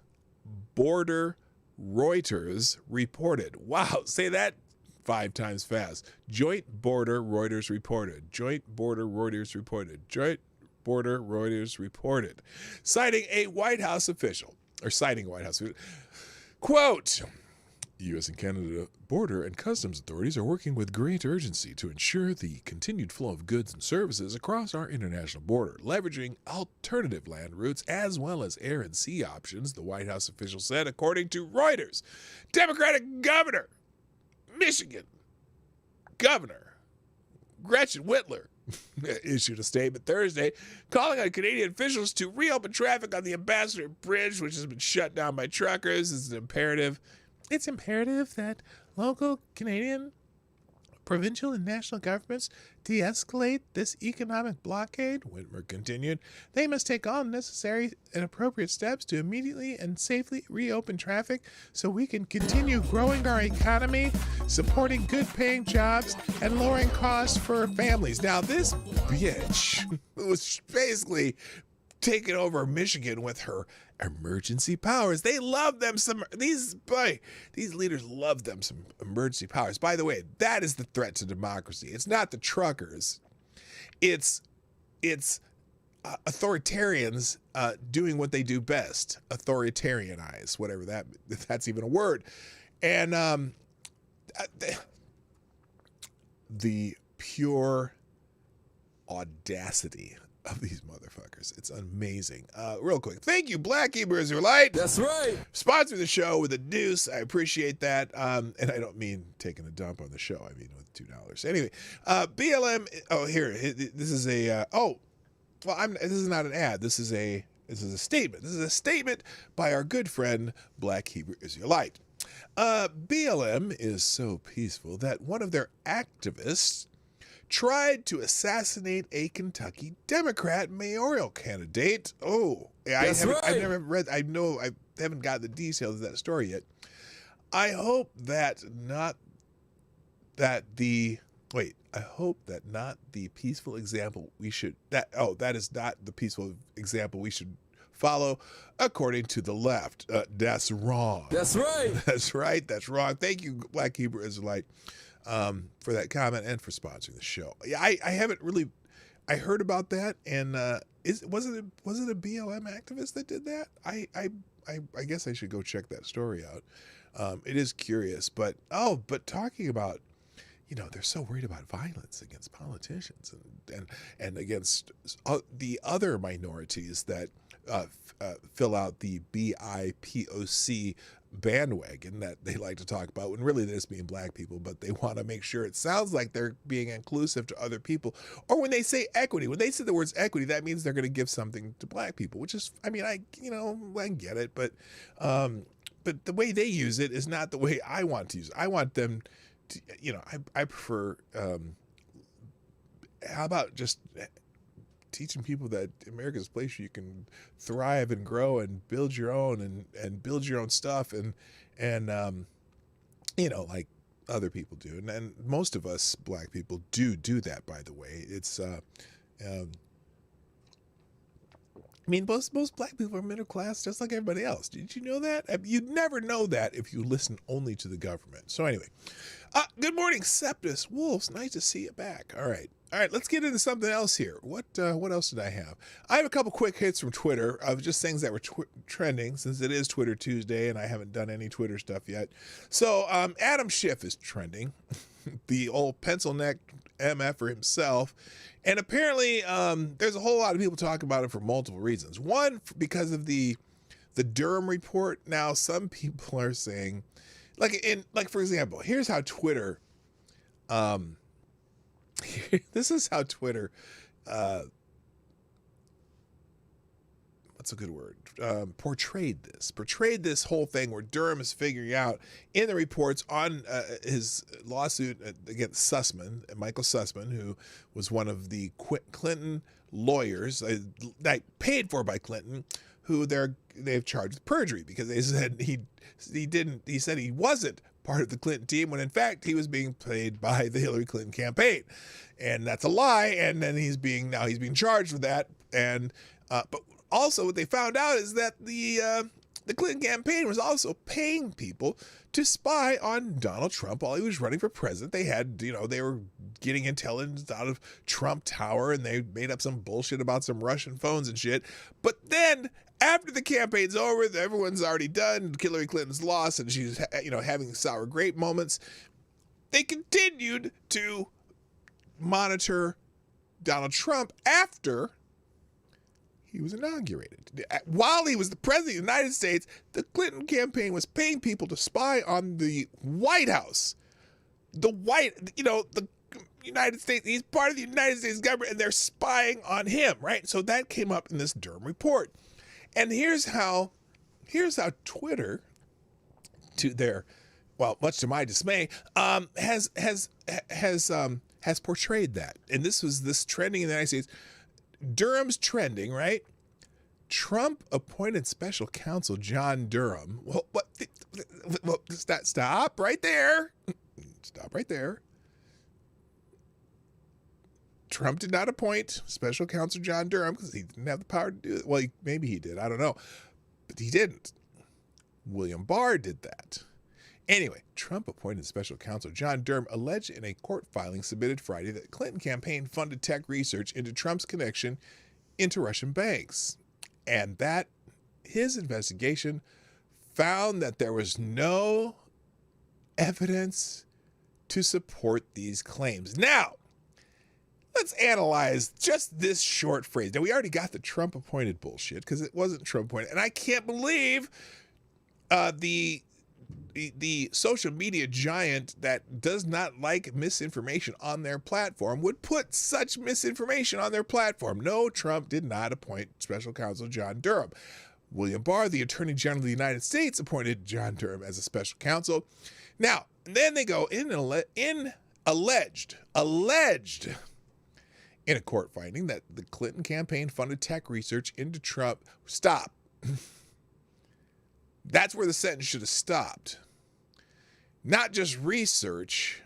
border, Reuters reported. Wow, say that 5 times fast. Joint border, Reuters reported. Joint border, Reuters reported. Joint border, Reuters reported. Citing a White House official. Quote, U.S. and Canada border and customs authorities are working with great urgency to ensure the continued flow of goods and services across our international border, leveraging alternative land routes as well as air and sea options, the White House official said, according to Reuters. Democratic governor, Michigan Governor Gretchen Whitler issued a statement Thursday calling on Canadian officials to reopen traffic on the Ambassador Bridge, which has been shut down by truckers. It's imperative that local Canadian, provincial, and national governments de-escalate this economic blockade, Whitmer continued. They must take all necessary and appropriate steps to immediately and safely reopen traffic so we can continue growing our economy, supporting good-paying jobs, and lowering costs for families. Now, this bitch was basically taking over Michigan with her emergency powers. They love them some, these leaders love them some emergency powers. By the way, that is the threat to democracy. It's not the truckers. It's authoritarians doing what they do best. Authoritarianize, whatever if that's even a word. And the pure audacity of these motherfuckers. It's amazing. Real quick. Thank you, Black Hebrew Israelite. That's right. Sponsor the show with a deuce. I appreciate that. And I don't mean taking a dump on the show. I mean with $2. Anyway, BLM. Oh, here. This is a. This is not an ad. This is a statement. This is a statement by our good friend, Black Hebrew Israelite. BLM is so peaceful that one of their activists tried to assassinate a Kentucky Democrat mayoral candidate. Oh, I never read. I haven't got the details of that story yet. I hope that not the peaceful example we should. That is not the peaceful example we should follow, according to the left. That's wrong. That's right. That's right. That's wrong. Thank you, Black Hebrew Israelite, for that comment and for sponsoring the show. Yeah, I haven't really. I heard about that, and was it a BLM activist that did that? I guess I should go check that story out. It is curious, but talking about, they're so worried about violence against politicians and against the other minorities that fill out the BIPOC bandwagon that they like to talk about, when really they're just being black people, but they want to make sure it sounds like they're being inclusive to other people. Or when they say equity, when they say the words equity, that means they're going to give something to black people, which is, I get it, but the way they use it is not the way I want to use it. I want them to, I prefer, how about just teaching people that America's a place where you can thrive and grow and build your own and build your own stuff and like other people do. And most of us black people do that, by the way. It's most black people are middle class just like everybody else. Did you know that? You'd never know that if you listen only to the government. So anyway, good morning, Septus Wolves. Nice to see you back. All right, let's get into something else here. What else did I have? I have a couple quick hits from Twitter of just things that were trending, since it is Twitter Tuesday and I haven't done any Twitter stuff yet. So Adam Schiff is trending, the old pencil neck MFer himself. And apparently there's a whole lot of people talking about it for multiple reasons. One, because of the Durham report. Now, some people are saying, for example, here's how Twitter, this is how Twitter, what's a good word? Portrayed this whole thing where Durham is figuring out in the reports on his lawsuit against Sussman, Michael Sussman, who was one of the Clinton lawyers, paid for by Clinton, who they're they've charged with perjury because they said he said he wasn't part of the Clinton team when in fact he was being paid by the Hillary Clinton campaign, and that's a lie. And then he's being charged with that. And but also what they found out is that the Clinton campaign was also paying people to spy on Donald Trump while he was running for president. They had, they were getting intelligence out of Trump Tower, and they made up some bullshit about some Russian phones and shit. But then after the campaign's over, everyone's already done, Hillary Clinton's lost, and she's, having sour grape moments. They continued to monitor Donald Trump after he was inaugurated. While he was the president of the United States, the Clinton campaign was paying people to spy on the White House. The United States, he's part of the United States government, and they're spying on him, right? So that came up in this Durham report. And here's how Twitter, much to my dismay, has portrayed that. And this was this trending in the United States. Durham's trending, right? Trump appointed special counsel John Durham. Well, stop right there. Stop right there. Trump did not appoint special counsel John Durham because he didn't have the power to do it. Well, maybe he did. I don't know. But he didn't. William Barr did that. Anyway, Trump appointed special counsel John Durham alleged in a court filing submitted Friday that the Clinton campaign funded tech research into Trump's connection into Russian banks, and that his investigation found that there was no evidence to support these claims. Now, let's analyze just this short phrase. Now, we already got the Trump appointed bullshit because it wasn't Trump appointed, and I can't believe the social media giant that does not like misinformation on their platform would put such misinformation on their platform. No, Trump did not appoint special counsel John Durham. William Barr, the Attorney General of the United States, appointed John Durham as a special counsel. Now, then they go in alleged in a court finding that the Clinton campaign funded tech research into Trump. Stop. That's where the sentence should have stopped. Not just research,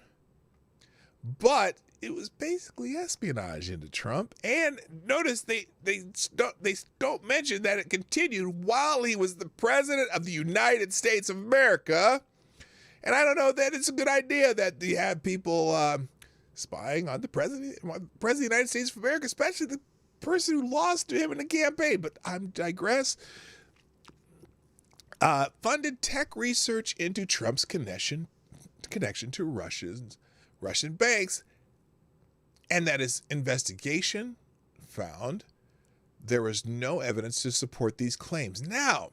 but it was basically espionage into Trump. And notice they don't mention that it continued while he was the president of the United States of America. And I don't know that it's a good idea that you have people spying on the president of the United States of America, especially the person who lost to him in the campaign. But I digress. Funded tech research into Trump's connection to Russian banks, and that his investigation found there was no evidence to support these claims. Now,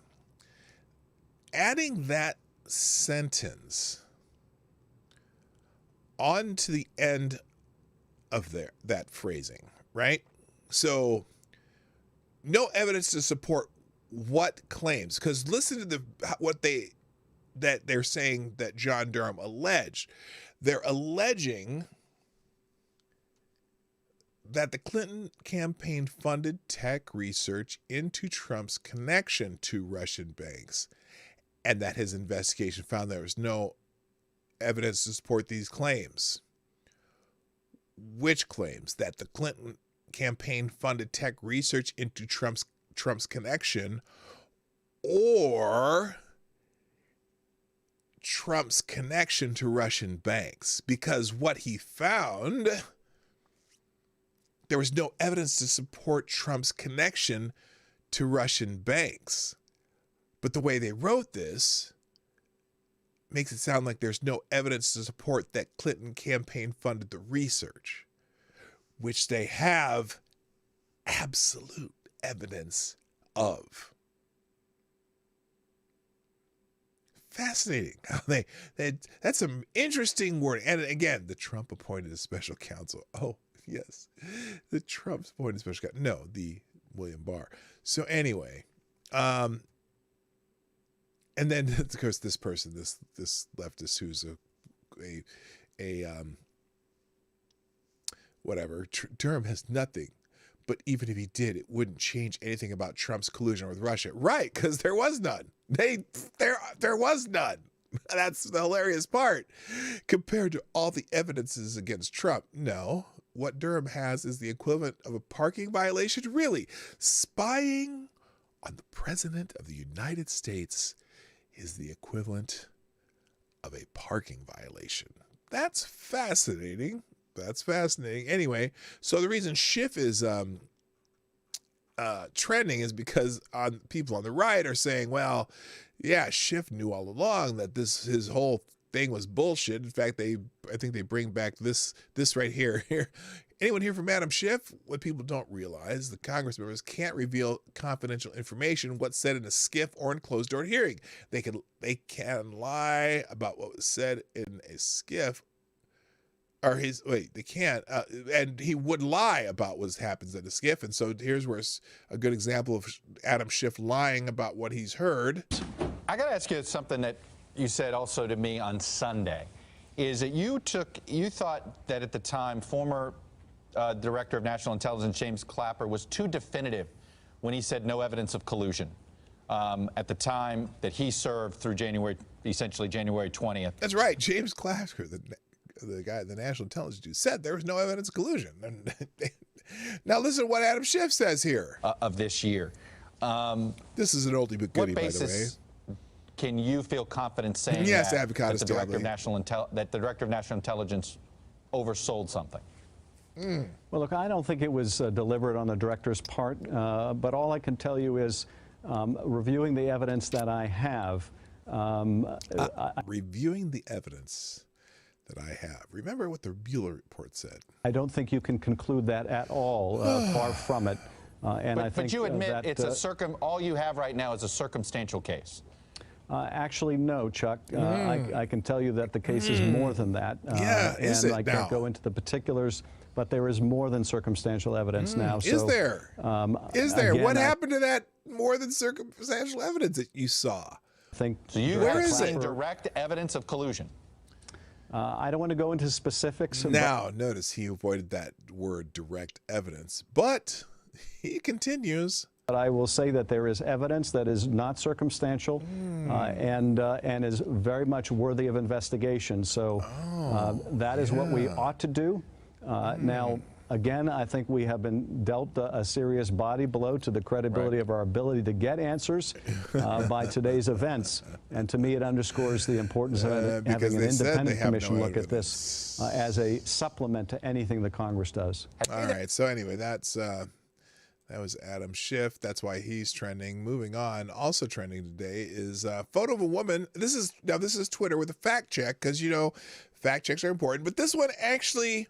adding that sentence on to the end of that phrasing, right? So, no evidence to support what claims? Because listen to they're saying that John Durham alleged. They're alleging that the Clinton campaign funded tech research into Trump's connection to Russian banks, and that his investigation found there was no evidence to support these claims. Which claims? That the Clinton campaign funded tech research into Trump's connection, or Trump's connection to Russian banks, because what he found, there was no evidence to support Trump's connection to Russian banks. But the way they wrote this makes it sound like there's no evidence to support that Clinton campaign funded the research, which they have absolute evidence of. Fascinating. That's some interesting wording. And again, the Trump appointed a special counsel. Oh, yes. The Trump appointed special counsel. No, the William Barr. So anyway, and then of course this person, this leftist who's a whatever, Durham has nothing But even if he did, it wouldn't change anything about Trump's collusion with Russia. Right, because there was none. There was none. That's the hilarious part. Compared to all the evidences against Trump, no. What Durham has is the equivalent of a parking violation. Really, spying on the President of the United States is the equivalent of a parking violation. That's fascinating. That's fascinating. Anyway, so the reason Schiff is trending is because people on the right are saying, well, yeah, Schiff knew all along that his whole thing was bullshit. In fact, I think they bring back this right here. Anyone hear from Madam Schiff? What people don't realize, the Congress members can't reveal confidential information, what's said in a skiff or in closed-door hearing. They can lie about what was said in a skiff, or they can't, and he would lie about what happens in a skiff. And so here's where it's a good example of Adam Schiff lying about what he's heard. I got to ask you something that you said also to me on Sunday, is that you thought that at the time former Director of National Intelligence James Clapper was too definitive when he said no evidence of collusion at the time that he served through essentially January 20th. That's right. James Clapper, the guy, the National Intelligence dude, said there was no evidence of collusion. And now listen to what Adam Schiff says here. Of this year. This is an oldie but goodie, by the way. What basis can you feel confident saying yes, that the Director of National Intelligence oversold something? Well, look, I don't think it was deliberate on the director's part, but all I can tell you is reviewing the evidence that I have. Reviewing the evidence that I have. Remember what the Mueller report said. I don't think you can conclude that at all, far from it. But you admit it's all you have right now is a circumstantial case. Actually, no, Chuck. I can tell you that the case is more than that. Is it I now? can't go into the particulars, but there is more than circumstantial evidence now. Is there? Again, What happened to that more than circumstantial evidence that you saw? So where is it? Direct evidence of collusion. I don't want to go into specifics. Now, notice he avoided that word direct evidence, but he continues. But I will say that there is evidence that is not circumstantial and is very much worthy of investigation. So that is what we ought to do. Now, again, I think we have been dealt a serious body blow to the credibility of our ability to get answers by today's events. And to me, it underscores the importance of having an independent commission look at this as a supplement to anything the Congress does. All right. So anyway, that was Adam Schiff. That's why he's trending. Moving on, also trending today is a photo of a woman. This is Twitter with a fact check, because fact checks are important. But this one actually,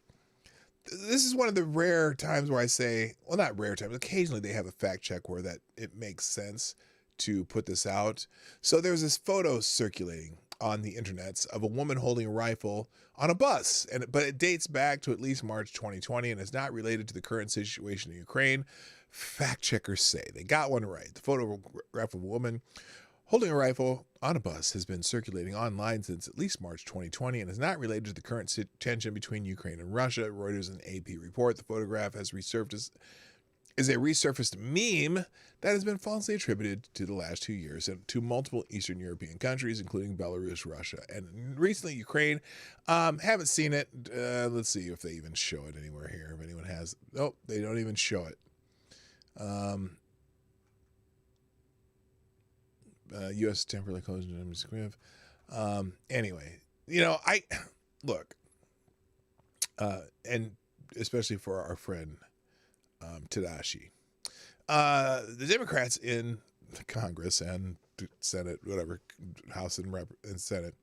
this is one of the rare times where I say, well, not rare times. Occasionally they have a fact check where that it makes sense to put this out. So there's this photo circulating on the internets of a woman holding a rifle on a bus, but it dates back to at least March 2020 and is not related to the current situation in Ukraine. Fact checkers say they got one right. The photograph of a woman holding a rifle on a bus has been circulating online since at least March 2020 and is not related to the current tension between Ukraine and Russia. Reuters and AP report the photograph has resurfaced is a resurfaced meme that has been falsely attributed to the last 2 years and to multiple Eastern European countries, including Belarus, Russia, and recently Ukraine. Haven't seen it. Let's see if they even show it anywhere here. If anyone has, oh, they don't even show it. U.S. temporarily closed in Schiff. Anyway, I look, and especially for our friend Tadashi, the Democrats in Congress and Senate, whatever, House and Senate,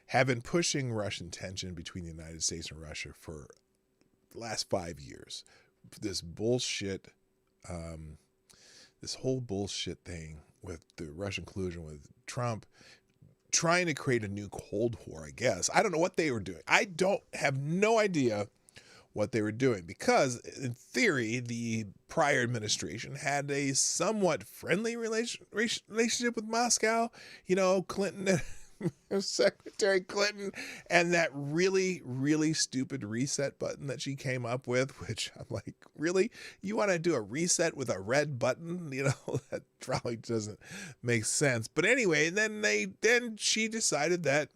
have been pushing Russian tension between the United States and Russia for the last 5 years. This bullshit. This whole bullshit thing with the Russian collusion with Trump, trying to create a new Cold War, I guess. I don't know what they were doing. I have no idea what they were doing, because in theory, the prior administration had a somewhat friendly relationship with Moscow. Clinton Secretary Clinton and that really, really stupid reset button that she came up with, which I'm like, really? You want to do a reset with a red button? You know, that probably doesn't make sense. But anyway, then she decided that,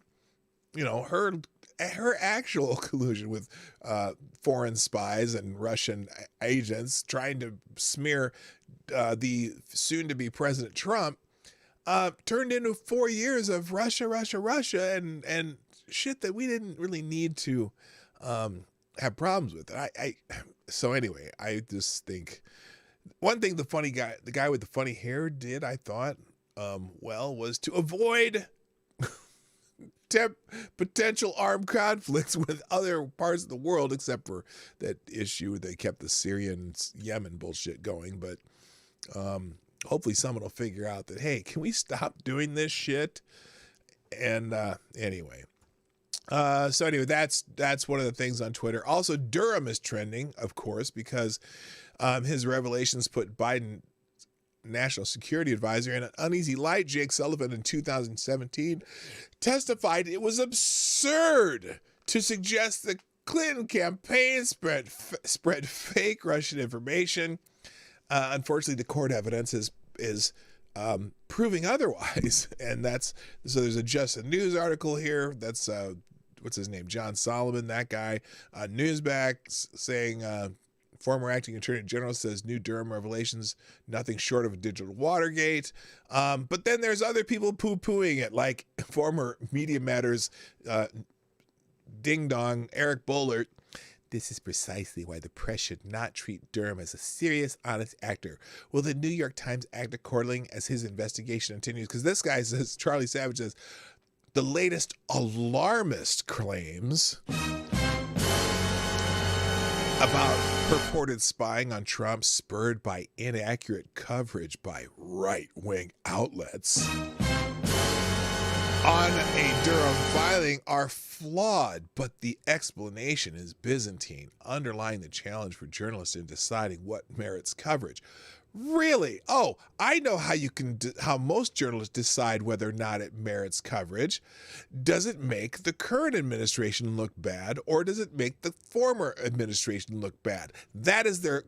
you know, her actual collusion with foreign spies and Russian agents trying to smear the soon-to-be President Trump turned into 4 years of Russia, and shit that we didn't really need to have problems with. So anyway, I just think one thing the guy with the funny hair did, I thought, was to avoid potential armed conflicts with other parts of the world, except for that issue. They kept the Syrian Yemen bullshit going, but hopefully someone will figure out that, hey, can we stop doing this shit? And anyway, that's one of the things on Twitter. Also, Durham is trending, of course, because his revelations put Biden National Security Advisor in an uneasy light. Jake Sullivan in 2017 testified it was absurd to suggest the Clinton campaign spread fake Russian information. Unfortunately, the court evidence is proving otherwise, and so there's a Just a News article here. That's what's his name, John Solomon, that guy. Newsback saying former acting attorney general says new Durham revelations nothing short of a digital Watergate. But then there's other people poo-pooing it, like former Media Matters ding-dong Eric Boehlert. This is precisely why the press should not treat Durham as a serious, honest actor. Will the New York Times act accordingly as his investigation continues? Because this guy says, Charlie Savage says, the latest alarmist claims about purported spying on Trump spurred by inaccurate coverage by right-wing outlets on a Durham filing are flawed, but the explanation is Byzantine, underlying the challenge for journalists in deciding what merits coverage. Really? Oh, I know how most journalists decide whether or not it merits coverage. Does it make the current administration look bad, or does it make the former administration look bad? That is their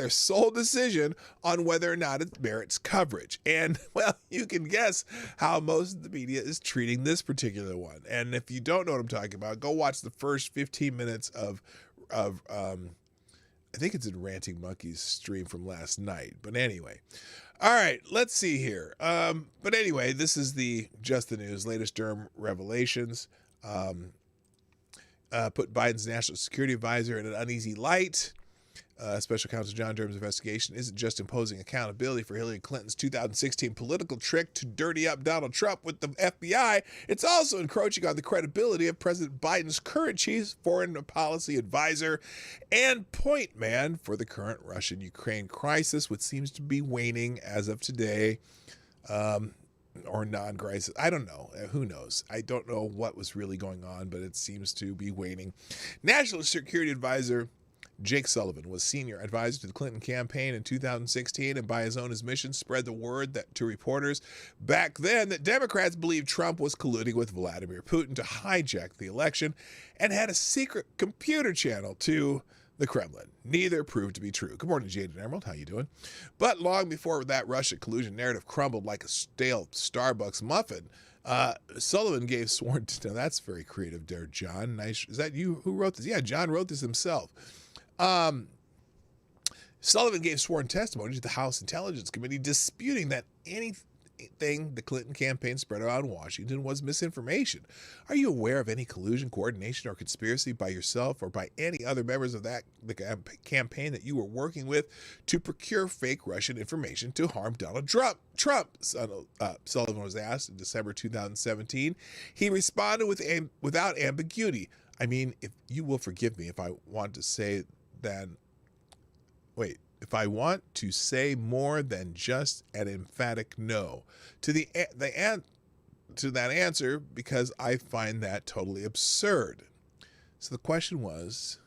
sole decision on whether or not it merits coverage. And well, you can guess how most of the media is treating this particular one. And if you don't know what I'm talking about, go watch the first 15 minutes of I think it's in Ranting Monkey's stream from last night. But anyway. All right, let's see here. But anyway, this is the Just the News, latest Durham revelations. Put Biden's national security advisor in an uneasy light. Special counsel John Durham's investigation isn't just imposing accountability for Hillary Clinton's 2016 political trick to dirty up Donald Trump with the FBI. It's also encroaching on the credibility of President Biden's current chief foreign policy advisor and point man for the current Russian-Ukraine crisis, which seems to be waning as of today, or non-crisis. I don't know. Who knows? I don't know what was really going on, but it seems to be waning. National Security Advisor Jake Sullivan was senior advisor to the Clinton campaign in 2016, and by his own admission spread the word to reporters back then that Democrats believed Trump was colluding with Vladimir Putin to hijack the election and had a secret computer channel to the Kremlin. Neither proved to be true. Good morning, Jade and Emerald. How you doing? But long before that Russia collusion narrative crumbled like a stale Starbucks muffin, Sullivan gave sworn... Now, that's very creative there, John. Nice. Is that you who wrote this? Yeah, John wrote this himself. Sullivan gave sworn testimony to the House Intelligence Committee disputing that anything the Clinton campaign spread around Washington was misinformation. Are you aware of any collusion, coordination, or conspiracy by yourself or by any other members of the campaign that you were working with to procure fake Russian information to harm Donald Trump? Sullivan was asked in December 2017. He responded without ambiguity. I mean, if you will forgive me if I want to say more than just an emphatic no to that answer, because I find that totally absurd. So the question was,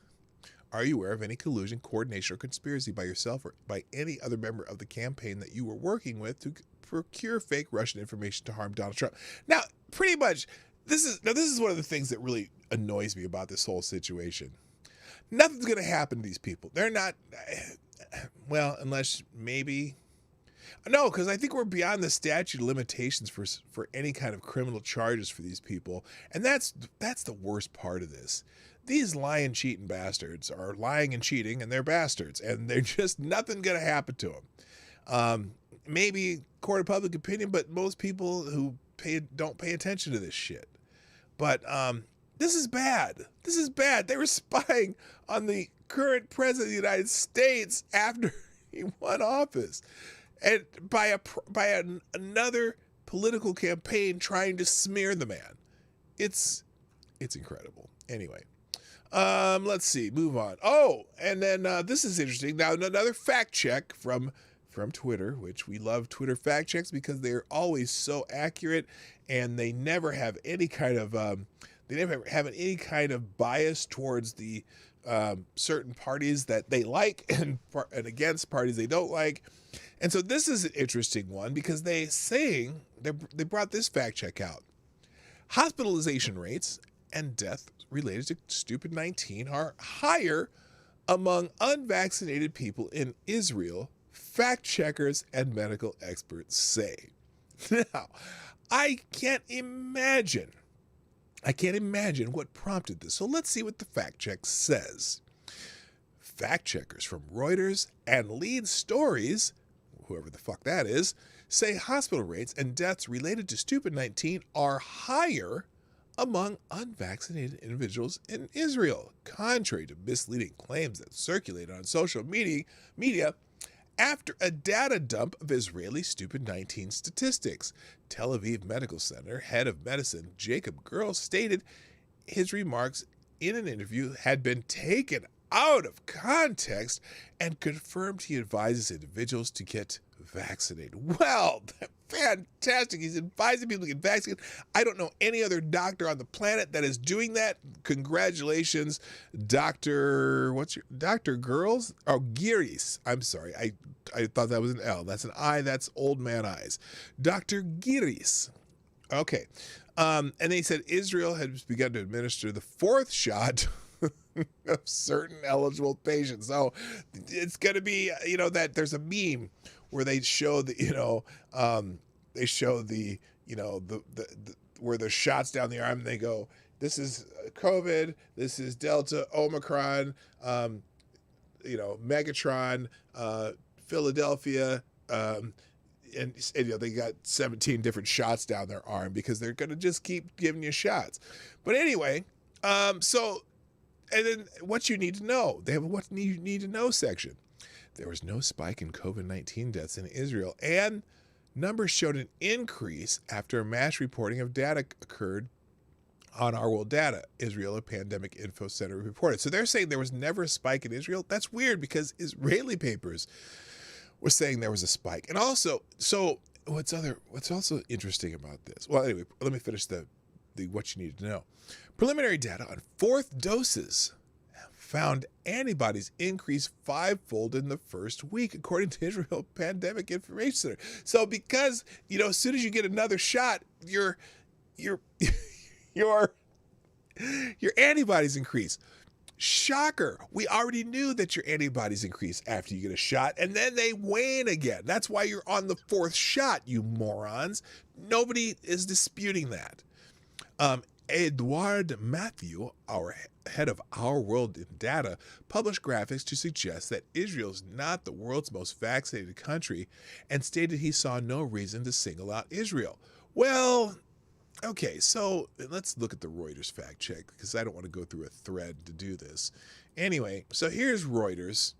are you aware of any collusion, coordination, or conspiracy by yourself or by any other member of the campaign that you were working with to procure fake Russian information to harm Donald Trump? Now, pretty much, this is one of the things that really annoys me about this whole situation. Nothing's going to happen to these people. They're not, well, unless maybe, no, because I think we're beyond the statute of limitations for any kind of criminal charges for these people. And that's the worst part of this. These lying, cheating bastards are lying and cheating, and they're bastards, and they're just nothing going to happen to them. Maybe court of public opinion, but most people who don't pay attention to this shit. But this is bad. This is bad. They were spying on the current president of the United States after he won office, and by another political campaign trying to smear the man. It's incredible. Anyway, let's see. Move on. Oh, and then this is interesting. Now another fact check from Twitter, which we love Twitter fact checks because they're always so accurate, and they never have any kind of bias towards the certain parties that they like and against parties they don't like. And so this is an interesting one because they brought this fact check out. Hospitalization rates and death related to stupid 19 are higher among unvaccinated people in Israel, fact checkers and medical experts say. Now, I can't imagine what prompted this. So let's see what the fact check says. Fact checkers from Reuters and Lead Stories, whoever the fuck that is, say hospital rates and deaths related to stupid 19 are higher among unvaccinated individuals in Israel, contrary to misleading claims that circulate on social media after a data dump of Israeli stupid 19 statistics. Tel Aviv Medical Center head of medicine Jacob Girl stated his remarks in an interview had been taken out of context and confirmed he advises individuals to get vaccinated. Well, fantastic. He's advising people to get vaccinated. I don't know any other doctor on the planet that is doing that. Congratulations, Dr. Girls? Oh, Giris. I'm sorry. I thought that was an L. That's an I. That's old man eyes. Dr. Giris. Okay. And they said Israel has begun to administer the fourth shot of certain eligible patients. So it's going to be, that there's a meme where they show the, where there's shots down the arm and they go, this is COVID, this is Delta, Omicron, Megatron, Philadelphia, and they got 17 different shots down their arm because they're going to just keep giving you shots. But anyway, and then what you need to know. They have a what you need to know section. There was no spike in COVID-19 deaths in Israel, and numbers showed an increase after a mass reporting of data occurred on Our World Data, Israel, a pandemic info center reported. So they're saying there was never a spike in Israel. That's weird because Israeli papers were saying there was a spike. And also, so what's also interesting about this? Well, anyway, let me finish the what you need to know. Preliminary data on fourth doses found antibodies increased 5-fold in the first week, according to Israel Pandemic Information Center. So because, as soon as you get another shot, your antibodies increase. Shocker. We already knew that your antibodies increase after you get a shot, and then they wane again. That's why you're on the fourth shot, you morons. Nobody is disputing that. Edward Matthew, our head of Our World in Data, published graphics to suggest that Israel is not the world's most vaccinated country and stated he saw no reason to single out Israel. Well, okay, so let's look at the Reuters fact check because I don't want to go through a thread to do this. Anyway, so here's Reuters.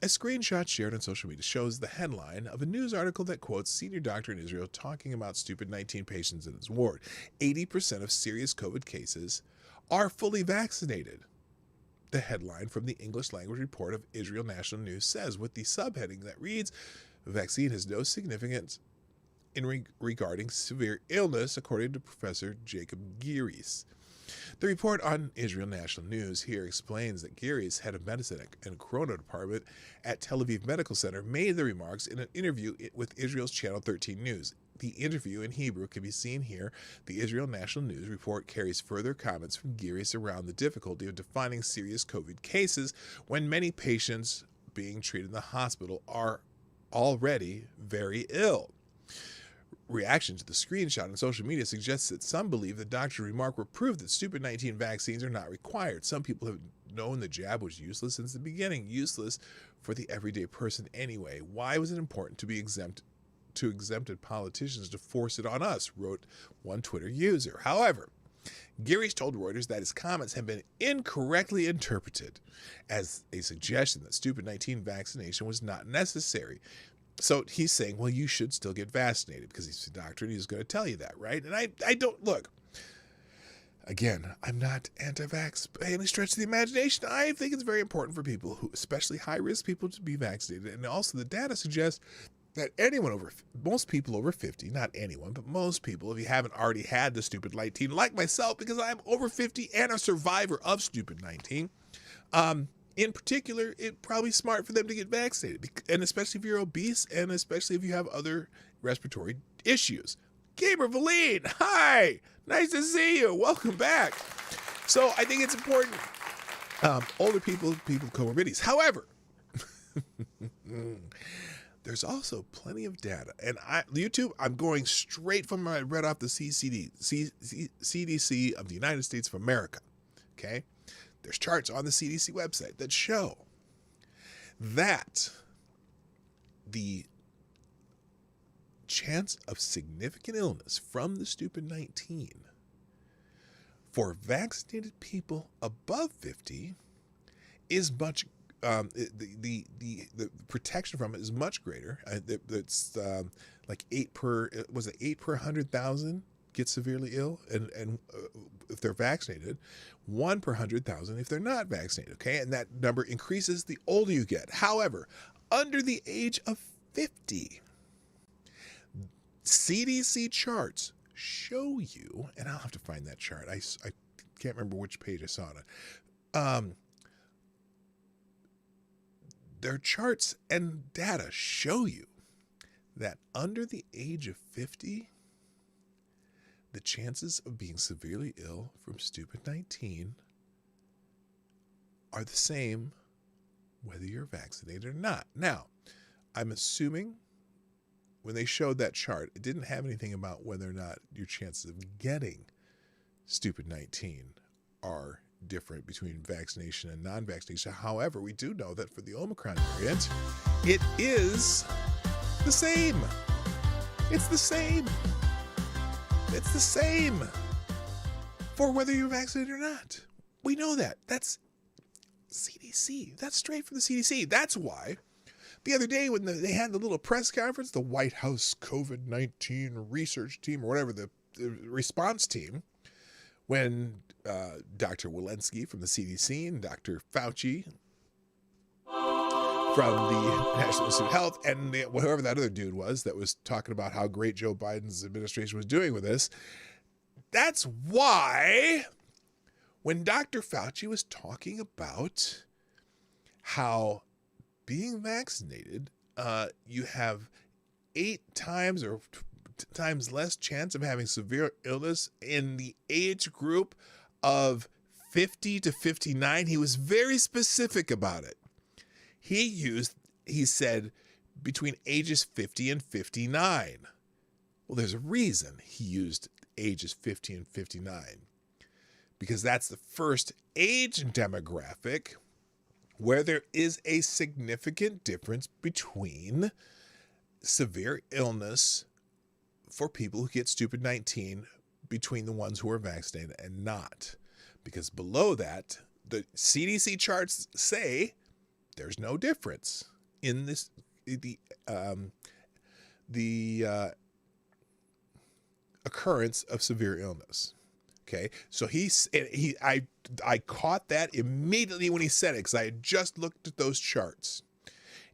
A screenshot shared on social media shows the headline of a news article that quotes senior doctor in Israel talking about stupid 19 patients in his ward. 80% of serious COVID cases are fully vaccinated. The headline from the English language report of Israel National News says, with the subheading that reads, vaccine has no significance in regarding severe illness, according to Professor Jacob Giris. The report on Israel National News here explains that Gary's head of medicine and corona department at Tel Aviv Medical Center made the remarks in an interview with Israel's Channel 13 News. The interview in Hebrew can be seen here. The Israel National News report carries further comments from Gary's around the difficulty of defining serious COVID cases when many patients being treated in the hospital are already very ill. Reaction to the screenshot on social media suggests that some believe the doctor's remark were proof that stupid 19 vaccines are not required. Some people have known the jab was useless since the beginning, useless for the everyday person anyway. Why was it important to exempted politicians to force it on us, wrote one Twitter user. However, Gary's told Reuters that his comments have been incorrectly interpreted as a suggestion that stupid 19 vaccination was not necessary. So he's saying, well, you should still get vaccinated because he's a doctor and he's going to tell you that, right? And I don't, look, again, I'm not anti-vax by any stretch of the imagination. I think it's very important for people who, especially high-risk people, to be vaccinated. And also the data suggests that most people over 50, not anyone, but most people, if you haven't already had the stupid 19, like myself, because I'm over 50 and a survivor of stupid 19, in particular, it's probably smart for them to get vaccinated, and especially if you're obese, and especially if you have other respiratory issues. Gabriel Valine, hi, nice to see you. Welcome back. So I think it's important. Older people comorbidities. However, there's also plenty of data, and YouTube, I'm going straight from what I read off the CDC of the United States of America. Okay. There's charts on the CDC website that show that the chance of significant illness from the stupid 19 for vaccinated people above 50 is much the protection from it is much greater. It's like 8 per 100,000 get severely ill, and if they're vaccinated, 1 per 100,000 if they're not vaccinated. Okay, and that number increases the older you get. However, under the age of 50, CDC charts show you, and I'll have to find that chart. I can't remember which page I saw it. Their charts and data show you that under the age of 50, the chances of being severely ill from stupid 19 are the same whether you're vaccinated or not. Now, I'm assuming when they showed that chart, it didn't have anything about whether or not your chances of getting stupid 19 are different between vaccination and non-vaccination. However, we do know that for the Omicron variant, it is the same. It's the same. It's the same for whether you're vaccinated or not. We know that. That's CDC. That's straight from the CDC. That's why the other day when they had the little press conference, the White House COVID-19 research team, or whatever, the response team, when Dr. Walensky from the CDC and Dr. Fauci from the National Institute of Health, and whoever that other dude was that was talking about how great Joe Biden's administration was doing with this. That's why when Dr. Fauci was talking about how being vaccinated, you have 8 times or times less chance of having severe illness in the age group of 50 to 59, he was very specific about it. He said between ages 50 and 59. Well, there's a reason he used ages 50 and 59, because that's the first age demographic where there is a significant difference between severe illness for people who get stupid 19 between the ones who are vaccinated and not. Because below that, the CDC charts say there's no difference in this the occurrence of severe illness. Okay, so I caught that immediately when he said it, because I had just looked at those charts,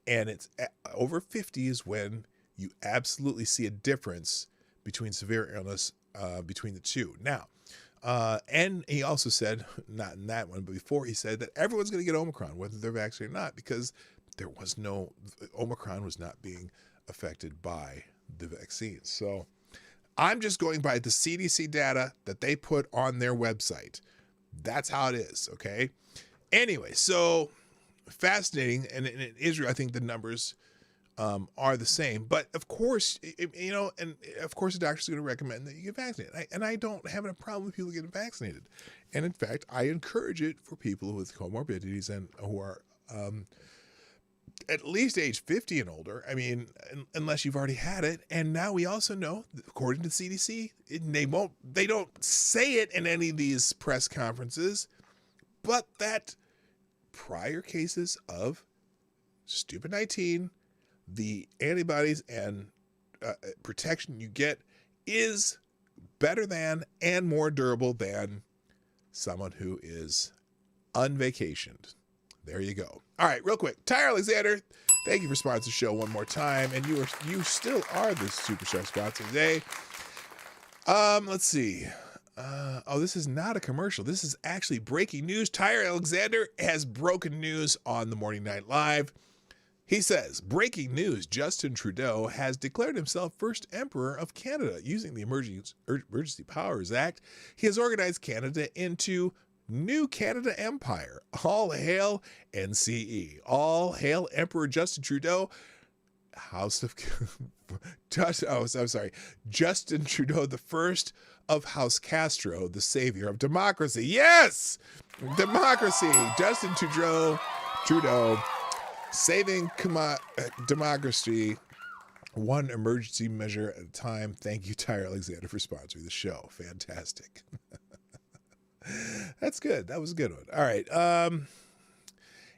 and it's over 50 is when you absolutely see a difference between severe illness between the two. Now, And he also said, not in that one, but before, he said that everyone's going to get Omicron, whether they're vaccinated or not, because there was no, Omicron was not being affected by the vaccines. So I'm just going by the CDC data that they put on their website. That's how it is, okay? Anyway, so fascinating. And in Israel, I think the numbers are the same. But of course, you know, and of course the doctor's going to recommend that you get vaccinated. And I don't have a problem with people getting vaccinated. And in fact, I encourage it for people with comorbidities and who are at least age 50 and older. I mean, unless you've already had it. And now we also know, according to CDC, they don't say it in any of these press conferences, but that prior cases of stupid 19, the antibodies and protection you get is better than and more durable than someone who is unvacationed. There you go. All right, real quick. Tyre Alexander, thank you for sponsoring the show one more time. And you still are the Super Shark sponsor today. Let's see. Oh, this is not a commercial. This is actually breaking news. Tyre Alexander has broken news on the Morning Night Live. He says, breaking news, Justin Trudeau has declared himself first emperor of Canada. Using the Emergency Powers Act, he has organized Canada into New Canada Empire. All hail NCE. All hail Emperor Justin Trudeau. Justin Trudeau, the first of House Castro, the savior of democracy. Yes! Democracy. Justin Trudeau, saving democracy one emergency measure at a time. Thank you, Tyre Alexander, for sponsoring the show. Fantastic. That's good. That was a good one. All right.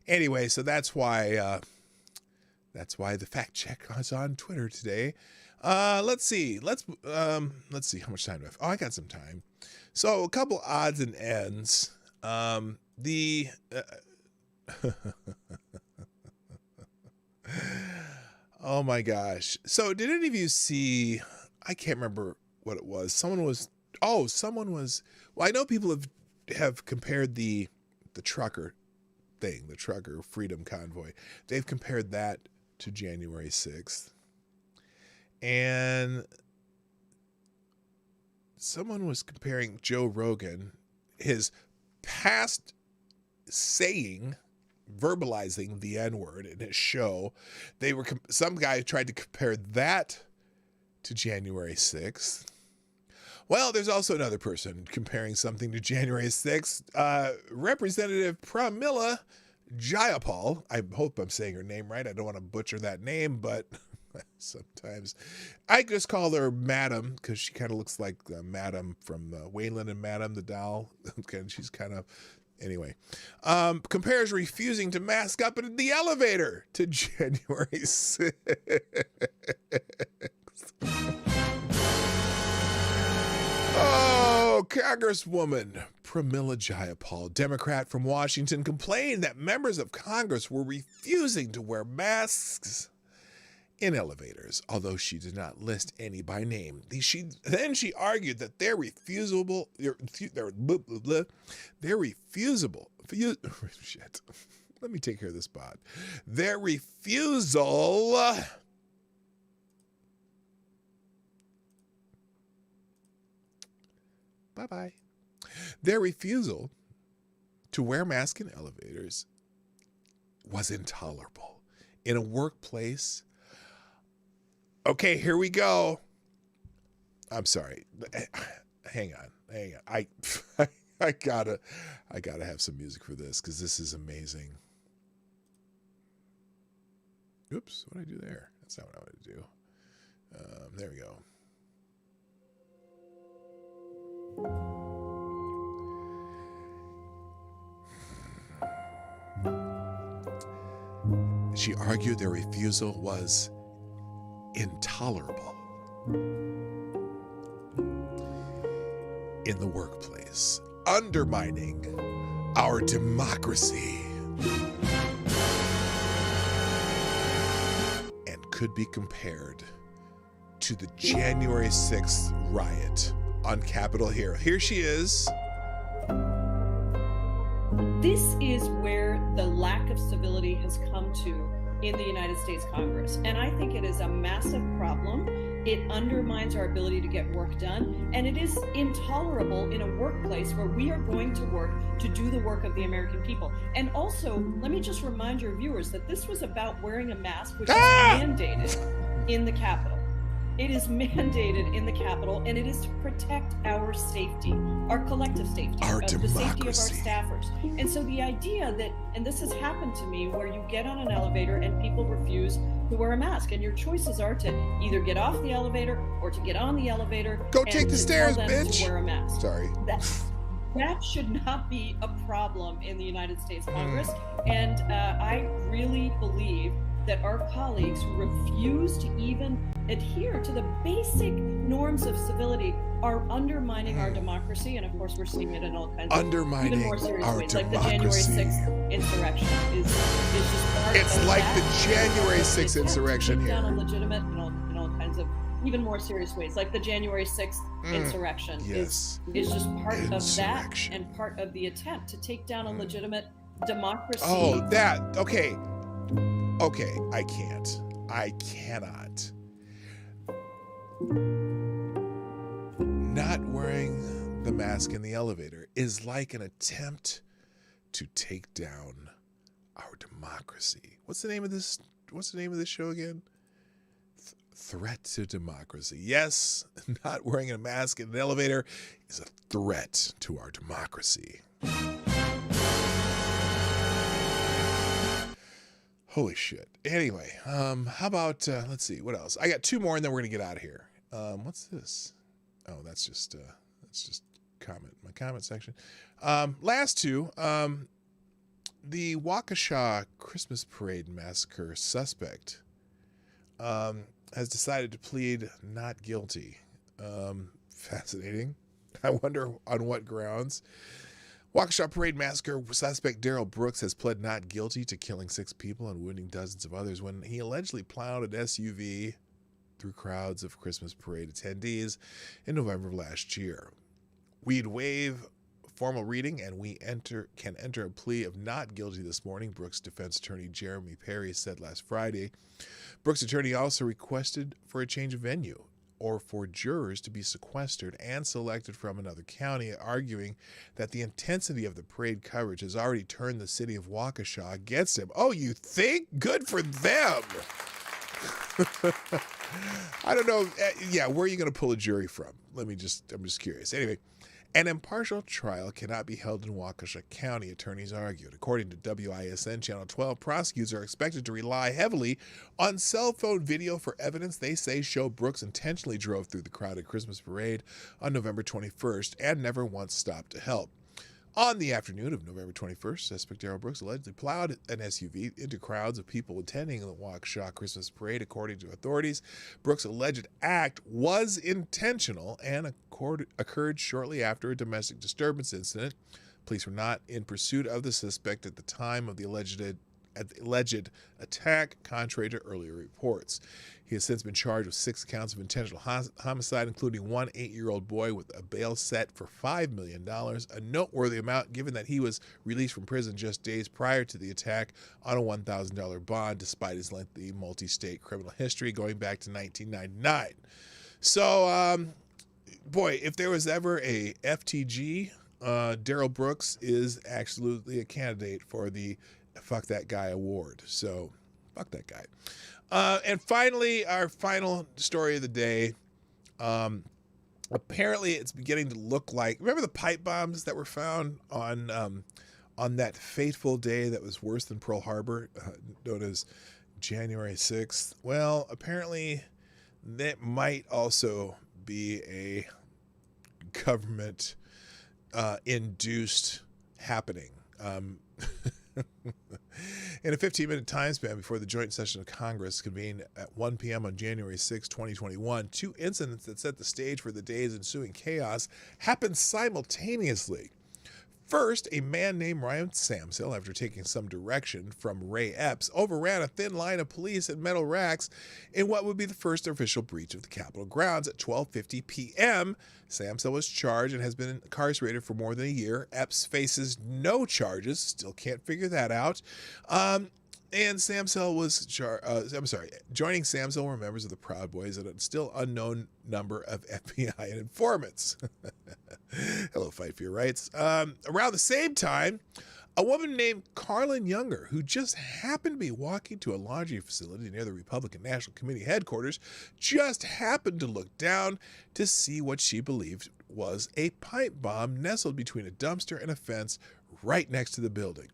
Anyway, so that's why the fact check is on Twitter today. Let's see. Let's see how much time do I have. Oh, I got some time. So a couple odds and ends. Oh my gosh. So did any of you see, I can't remember what it was. Someone was, well, I know people have compared the trucker thing, the trucker freedom convoy. They've compared that to January 6th. And someone was comparing Joe Rogan, his past verbalizing the N-word in his show. Some guy tried to compare that to January 6th. Well, there's also another person comparing something to January 6th. Representative Pramila Jayapal. I hope I'm saying her name right. I don't want to butcher that name, but sometimes I just call her Madam because she kind of looks like Madam from Waylon and Madam the doll. She's kind of, anyway. Compares refusing to mask up in the elevator to January 6th. Oh, Congresswoman Pramila Jayapal, Democrat from Washington, complained that members of Congress were refusing to wear masks in elevators, although she did not list any by name. She argued that their refusal. Shit. Let me take care of this bot. Their refusal. Bye-bye. Their refusal to wear masks in elevators was intolerable. In a workplace. Okay, here we go. I'm sorry. Hang on. I gotta have some music for this because this is amazing. Oops, what did I do there? That's not what I wanted to do. There we go. She argued their refusal was intolerable in the workplace, undermining our democracy, and could be compared to the January 6th riot on Capitol Hill. Here she is. This is where the lack of civility has come to in the United States Congress. And I think it is a massive problem. It undermines our ability to get work done. And it is intolerable in a workplace where we are going to work to do the work of the American people. And also, let me just remind your viewers that this was about wearing a mask, which is mandated in the Capitol. It is mandated in the Capitol, and it is to protect our safety, our collective safety, the safety of our staffers. And so the idea that, and this has happened to me, where you get on an elevator and people refuse to wear a mask, and your choices are to either get off the elevator or to get on the elevator. Go take the stairs, bitch. To wear a mask. Sorry. That should not be a problem in the United States Congress. And I really believe that our colleagues who refuse to even adhere to the basic norms of civility are undermining our democracy. And of course, we're seeing it in all kinds of even more serious ways, like the January 6th insurrection is just part it's of like that. The January 6th insurrection here. Down illegitimate in all kinds of even more serious ways, like the January 6th insurrection is just part of that and part of the attempt to take down a legitimate democracy. Oh, that, okay. Okay, I cannot. Not wearing the mask in the elevator is like an attempt to take down our democracy. What's the name of this show again? Threat to democracy. Yes, not wearing a mask in an elevator is a threat to our democracy. Holy shit. Anyway, how about, let's see, what else? I got two more and then we're going to get out of here. What's this? Oh, that's just my comment section. Last two, the Waukesha Christmas Parade Massacre suspect has decided to plead not guilty. Fascinating. I wonder on what grounds. Waukesha Parade Massacre suspect Darrell Brooks has pled not guilty to killing 6 people and wounding dozens of others when he allegedly plowed an SUV through crowds of Christmas parade attendees in November of last year. We'd waive formal reading and we can enter a plea of not guilty this morning, Brooks' defense attorney Jeremy Perry said last Friday. Brooks' attorney also requested for a change of venue or for jurors to be sequestered and selected from another county, arguing that the intensity of the parade coverage has already turned the city of Waukesha against him. Oh, you think? Good for them. I don't know. Yeah, where are you going to pull a jury from? I'm just curious. Anyway, an impartial trial cannot be held in Waukesha County, attorneys argued. According to WISN Channel 12, prosecutors are expected to rely heavily on cell phone video for evidence they say show Brooks intentionally drove through the crowded Christmas parade on November 21st and never once stopped to help. On the afternoon of November 21st, suspect Darrell Brooks allegedly plowed an SUV into crowds of people attending the Waukesha Christmas parade. According to authorities, Brooks' alleged act was intentional and occurred shortly after a domestic disturbance incident. Police were not in pursuit of the suspect at the time of the alleged attack, contrary to earlier reports. He has since been charged with 6 counts of intentional homicide, including one 8-year-old boy with a bail set for $5 million, a noteworthy amount given that he was released from prison just days prior to the attack on a $1,000 bond, despite his lengthy multi-state criminal history going back to 1999. So, boy, if there was ever a FTG, Darrell Brooks is absolutely a candidate for the Fuck That Guy award. So, fuck that guy. And finally, our final story of the day. Apparently, it's beginning to look like, remember the pipe bombs that were found on that fateful day that was worse than Pearl Harbor, known as January 6th? Well, apparently, that might also be a government induced happening. In a 15-minute time span before the joint session of Congress convened at 1 p.m. on January 6, 2021, 2 incidents that set the stage for the day's ensuing chaos happened simultaneously. First, a man named Ryan Samsel, after taking some direction from Ray Epps, overran a thin line of police and metal racks in what would be the first official breach of the Capitol grounds at 12:50 p.m. Samsel was charged and has been incarcerated for more than a year. Epps faces no charges, still can't figure that out. And Samsel was, joining Samsel were members of the Proud Boys and a still unknown number of FBI and informants. Hello, Fight for Your Rights. Around the same time, a woman named Carlton Younger, who just happened to be walking to a laundry facility near the Republican National Committee headquarters, just happened to look down to see what she believed was a pipe bomb nestled between a dumpster and a fence right next to the building.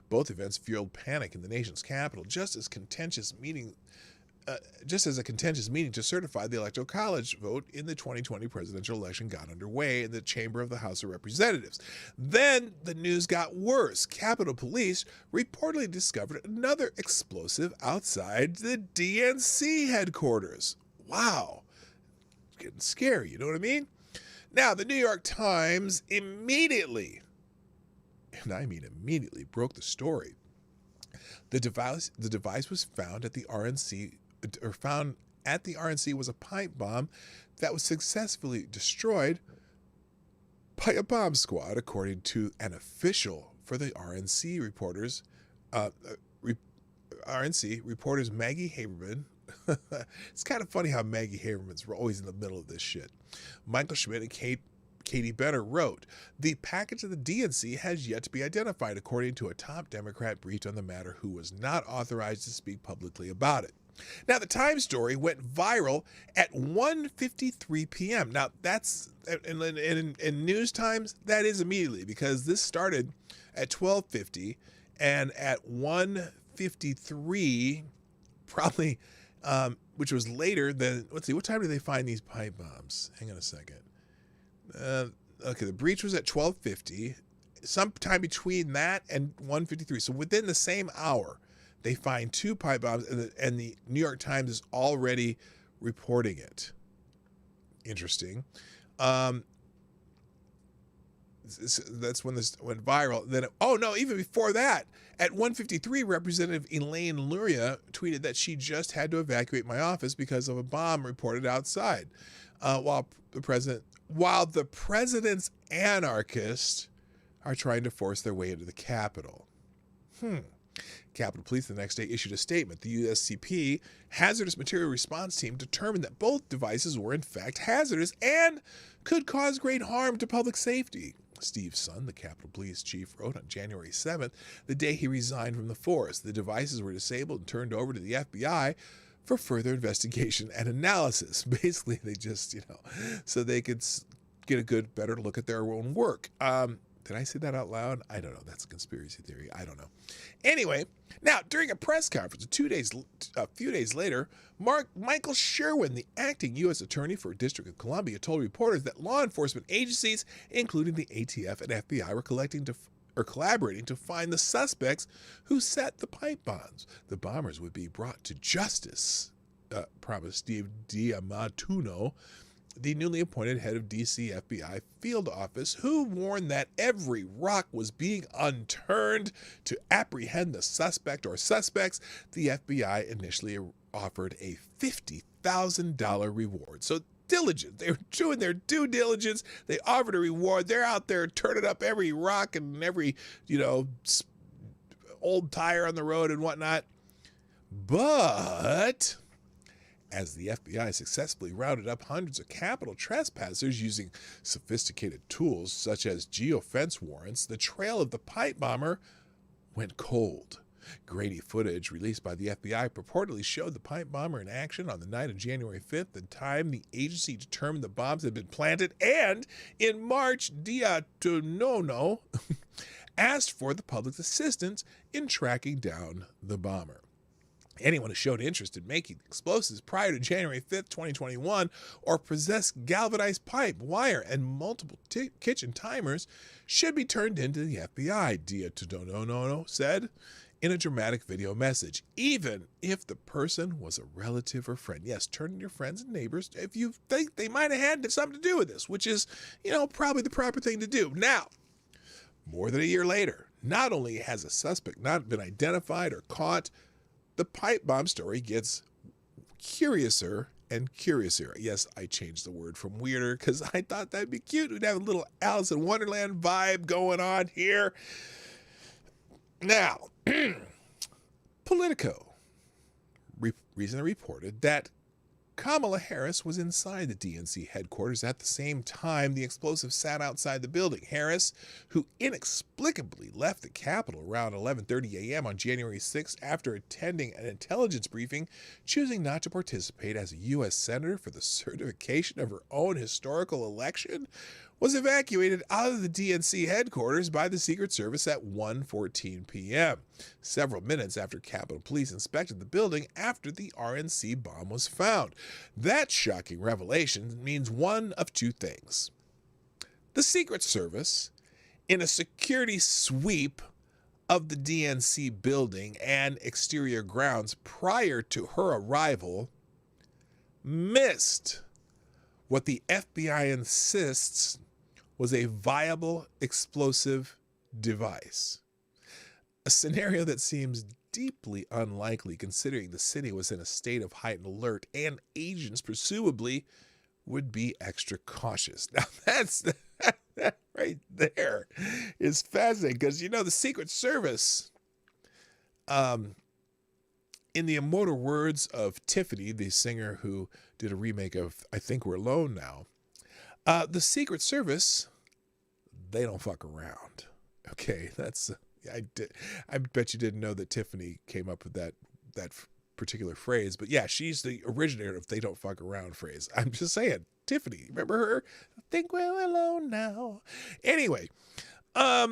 Both events fueled panic in the nation's capital, just as a contentious meeting to certify the Electoral College vote in the 2020 presidential election got underway in the chamber of the House of Representatives. Then the news got worse. Capitol Police reportedly discovered another explosive outside the DNC headquarters. Wow. It's getting scary, you know what I mean? Now, the New York Times immediately, and I mean immediately, broke the story. The device was found at the RNC, was a pipe bomb that was successfully destroyed by a bomb squad, according to an official for the RNC reporters. RNC reporters Maggie Haberman. It's kind of funny how Maggie Haberman's always in the middle of this shit. Michael Schmidt and Katie Benner wrote, the package of the DNC has yet to be identified, according to a top Democrat briefed on the matter who was not authorized to speak publicly about it. Now, the Times story went viral at 1:53 p.m. Now, that's, in news times, that is immediately, because this started at 12:50, and at 1:53, probably, which was later than, let's see, what time did they find these pipe bombs? Hang on a second. Okay, the breach was at 12:50. Sometime between that and 1:53. So within the same hour, they find two pipe bombs, and the New York Times is already reporting it. Interesting. That's when this went viral. Then, even before that, at 1:53, Representative Elaine Luria tweeted that she just had to evacuate my office because of a bomb reported outside, while the president's anarchists are trying to force their way into the Capitol. Capitol Police the next day issued a statement. The USCP Hazardous Material Response Team determined that both devices were in fact hazardous and could cause great harm to public safety. Steve Sun, the Capitol Police chief, wrote on January 7th, the day he resigned from the force. The devices were disabled and turned over to the FBI for further investigation and analysis. Basically, they just, so they could get a better look at their own work. Did I say that out loud? I don't know. That's a conspiracy theory. I don't know. Anyway, now, during a press conference a few days later, Michael Sherwin, the acting U.S. Attorney for District of Columbia, told reporters that law enforcement agencies, including the ATF and FBI, were collaborating to find the suspects who set the pipe bombs. The bombers would be brought to justice, promised Steve Diamatuno, the newly appointed head of D.C. FBI field office, who warned that every rock was being unturned to apprehend the suspect or suspects. The FBI initially offered a $50,000 reward. So diligent. They were doing their due diligence. They offered a reward. They're out there turning up every rock and every, old tire on the road and whatnot. But as the FBI successfully rounded up hundreds of Capitol trespassers using sophisticated tools such as geofence warrants, the trail of the pipe bomber went cold. Grainy footage released by the FBI purportedly showed the pipe bomber in action on the night of January 5th, the time the agency determined the bombs had been planted, and in March, Diamatuno asked for the public's assistance in tracking down the bomber. Anyone who showed interest in making explosives prior to January 5th, 2021, or possessed galvanized pipe, wire, and multiple kitchen timers should be turned into the FBI, Diamatuno said in a dramatic video message, even if the person was a relative or friend. Yes, turn in your friends and neighbors if you think they might have had something to do with this, which is, probably the proper thing to do. Now, More than a year later, not only has a suspect not been identified or caught, the pipe bomb story gets curiouser and curiouser. Yes, I changed the word from weirder because I thought that'd be cute. We'd have a little Alice in Wonderland vibe going on here. Now, Politico recently reported that Kamala Harris was inside the DNC headquarters at the same time the explosive sat outside the building. Harris, who inexplicably left the Capitol around 11:30 a.m. on January 6th after attending an intelligence briefing, choosing not to participate as a U.S. Senator for the certification of her own historical election, was evacuated out of the DNC headquarters by the Secret Service at 1:14 p.m., several minutes after Capitol Police inspected the building after the RNC bomb was found. That shocking revelation means one of two things. The Secret Service, in a security sweep of the DNC building and exterior grounds prior to her arrival, missed what the FBI insists was a viable explosive device. A scenario that seems deeply unlikely considering the city was in a state of heightened alert and agents presumably would be extra cautious. Now that right there is fascinating because, the Secret Service, in the immortal words of Tiffany, the singer who did a remake of I Think We're Alone Now, the Secret Service, they don't fuck around. Okay, I bet you didn't know that Tiffany came up with that particular phrase, but yeah, she's the originator of "they don't fuck around" phrase. I'm just saying, Tiffany, remember her? I think we're alone now. Anyway, now,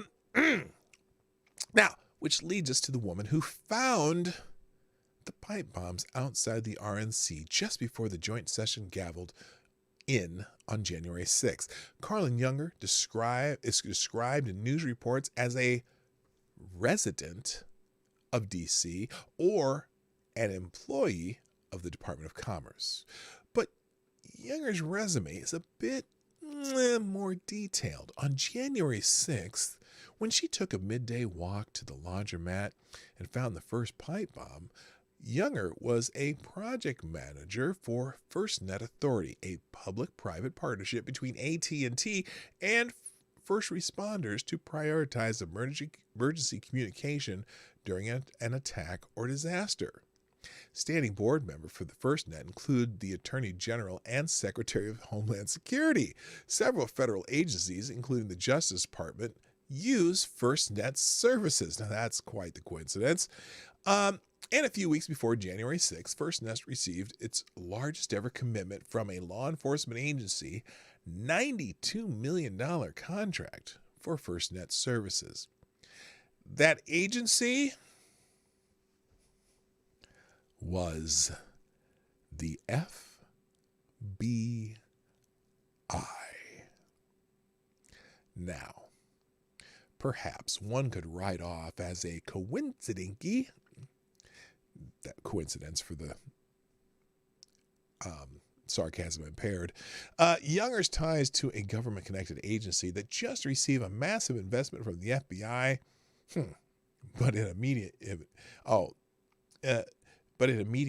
which leads us to the woman who found the pipe bombs outside the RNC just before the joint session gavelled in on January 6th. Carlton Younger is described in news reports as a resident of D.C. or an employee of the Department of Commerce. But Younger's resume is a bit more detailed. On January 6th, when she took a midday walk to the laundromat and found the first pipe bomb, Younger was a project manager for FirstNet Authority, a public-private partnership between AT&T and first responders to prioritize emergency communication during an attack or disaster. Standing board members for the FirstNet include the Attorney General and Secretary of Homeland Security. Several federal agencies, including the Justice Department, use FirstNet services. Now that's quite the coincidence. And a few weeks before January 6th, FirstNet received its largest ever commitment from a law enforcement agency, $92 million contract for FirstNet services. That agency was the FBI. Now, perhaps one could write off as a coincidence, that coincidence for the sarcasm impaired, Younger's ties to a government-connected agency that just received a massive investment from the FBI, but in a media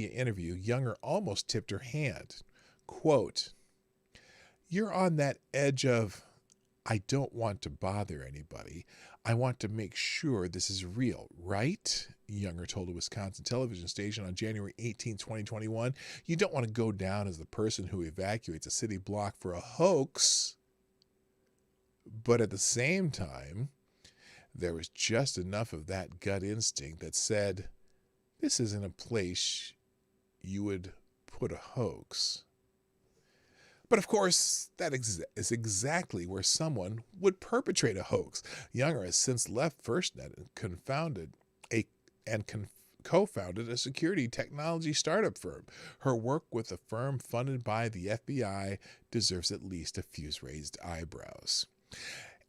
interview, Younger almost tipped her hand. Quote, "You're on that edge of, I don't want to bother anybody. I want to make sure this is real, right?" Younger told a Wisconsin television station on January 18, 2021. "You don't want to go down as the person who evacuates a city block for a hoax. But at the same time, there was just enough of that gut instinct that said, this isn't a place you would put a hoax." But of course, that is exactly where someone would perpetrate a hoax. Younger has since left FirstNet and co-founded a security technology startup firm. Her work with a firm funded by the FBI deserves at least a few raised eyebrows.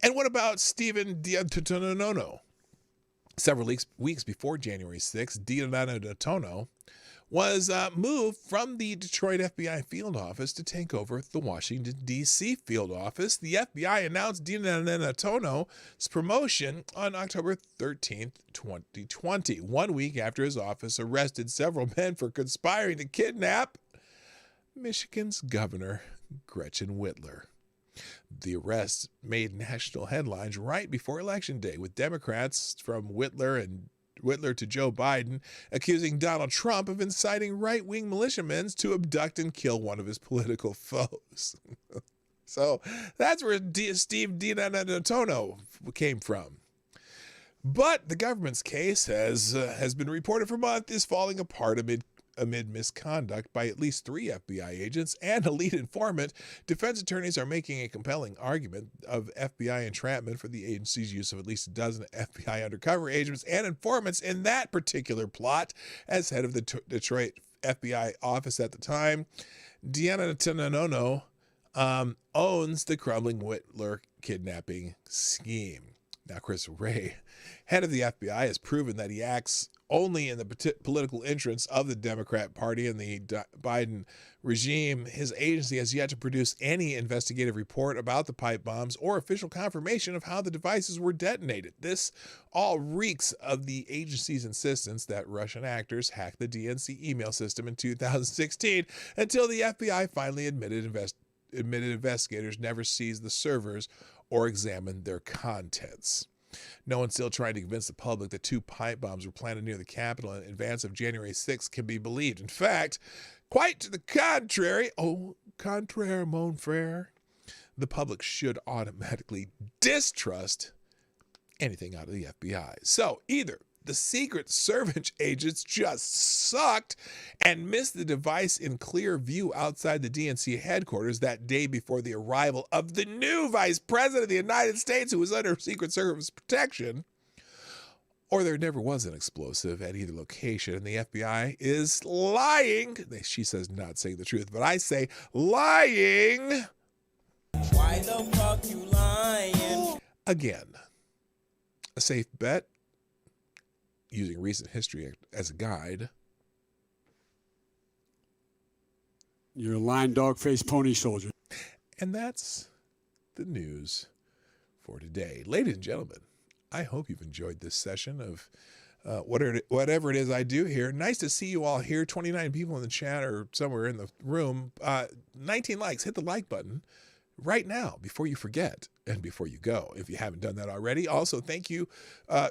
And what about Stephen Diatono? Several weeks before January 6th, Diatono was moved from the Detroit FBI field office to take over the Washington, D.C. field office. The FBI announced DiNantono's promotion on October 13th, 2020, 1 week after his office arrested several men for conspiring to kidnap Michigan's Governor Gretchen Whitler. The arrest made national headlines right before Election Day, with Democrats from Whitler to Joe Biden accusing Donald Trump of inciting right-wing militiamen to abduct and kill one of his political foes. So that's where Steve DiNantono came from. But the government's case has been reported for months is falling apart amid misconduct by at least 3 FBI agents and a lead informant. Defense attorneys are making a compelling argument of FBI entrapment for the agency's use of at least a dozen FBI undercover agents and informants in that particular plot. As head of the Detroit FBI office at the time, DiNantono owns the crumbling Whitler kidnapping scheme. Now, Chris Wray, head of the FBI, has proven that he acts only in the political interests of the Democrat Party and the Biden regime. His agency has yet to produce any investigative report about the pipe bombs or official confirmation of how the devices were detonated. This all reeks of the agency's insistence that Russian actors hacked the DNC email system in 2016 until the FBI finally admitted investigators never seized the servers or examined their contents. No one's still trying to convince the public that 2 pipe bombs were planted near the Capitol in advance of January 6th can be believed. In fact, quite to the contrary, au contraire, mon frère, the public should automatically distrust anything out of the FBI. So either the Secret Service agents just sucked and missed the device in clear view outside the DNC headquarters that day before the arrival of the new Vice President of the United States, who was under Secret Service protection, or there never was an explosive at either location, and the FBI is lying. She says not saying the truth, but I say lying. Why the fuck you lying? Again, a safe bet, using recent history as a guide. You're a lying dog-faced pony soldier. And that's the news for today. Ladies and gentlemen, I hope you've enjoyed this session of whatever it is I do here. Nice to see you all here. 29 people in the chat or somewhere in the room. 19 likes. Hit the like button right now before you forget and before you go, if you haven't done that already. Also, thank you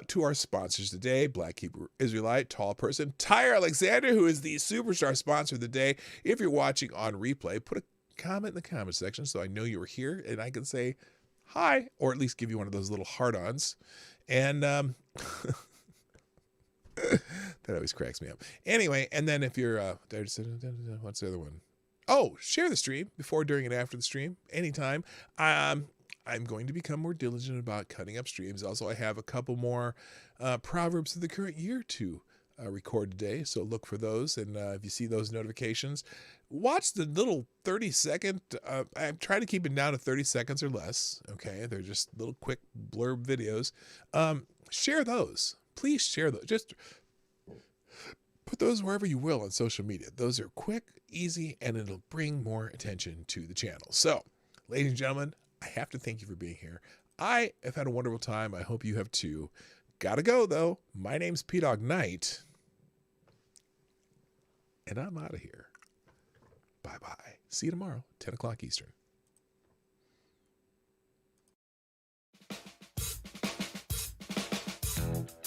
to our sponsors today, Black Hebrew Israelite, Tall Person, Tyre Alexander, who is the superstar sponsor of the day. If you're watching on replay, put a comment in the comment section so I know you were here and I can say hi, or at least give you one of those little heart-ons. And that always cracks me up. Anyway, and then if you're, what's the other one? Oh, share the stream before, during, and after the stream, anytime. I'm going to become more diligent about cutting up streams. Also, I have a couple more Proverbs of the current year to record today, so look for those. And if you see those notifications, watch the little 30-second, I'm trying to keep it down to 30 seconds or less, okay? They're just little quick blurb videos. Share those. Please share those. Just put those wherever you will on social media. Those are quick, easy, and it'll bring more attention to the channel. So, ladies and gentlemen, I have to thank you for being here. I have had a wonderful time. I hope you have too. Gotta go, though. My name's Dawg Knight, and I'm out of here. Bye-bye. See you tomorrow, 10 o'clock Eastern.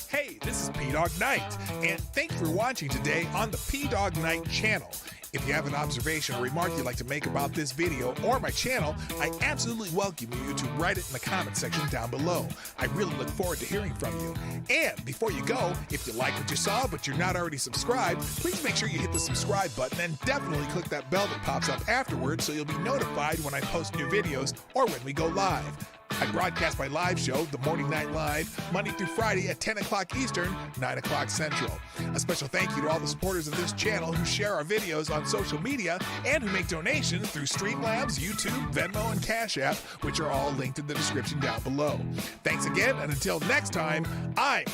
Hey, this is Dawg Knight, and thank you for watching today on the Dawg Knight channel. If you have an observation or remark you'd like to make about this video or my channel, I absolutely welcome you to write it in the comment section down below. I really look forward to hearing from you. And before you go, if you like what you saw but you're not already subscribed, please make sure you hit the subscribe button and definitely click that bell that pops up afterwards so you'll be notified when I post new videos or when we go live. I broadcast my live show, The Morning Night Live, Monday through Friday at 10 o'clock Eastern, 9 o'clock Central. A special thank you to all the supporters of this channel who share our videos on social media and who make donations through Streamlabs, YouTube, Venmo, and Cashapp, which are all linked in the description down below. Thanks again, and until next time, I'm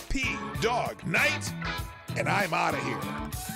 Dawg Knight, and I'm out of here.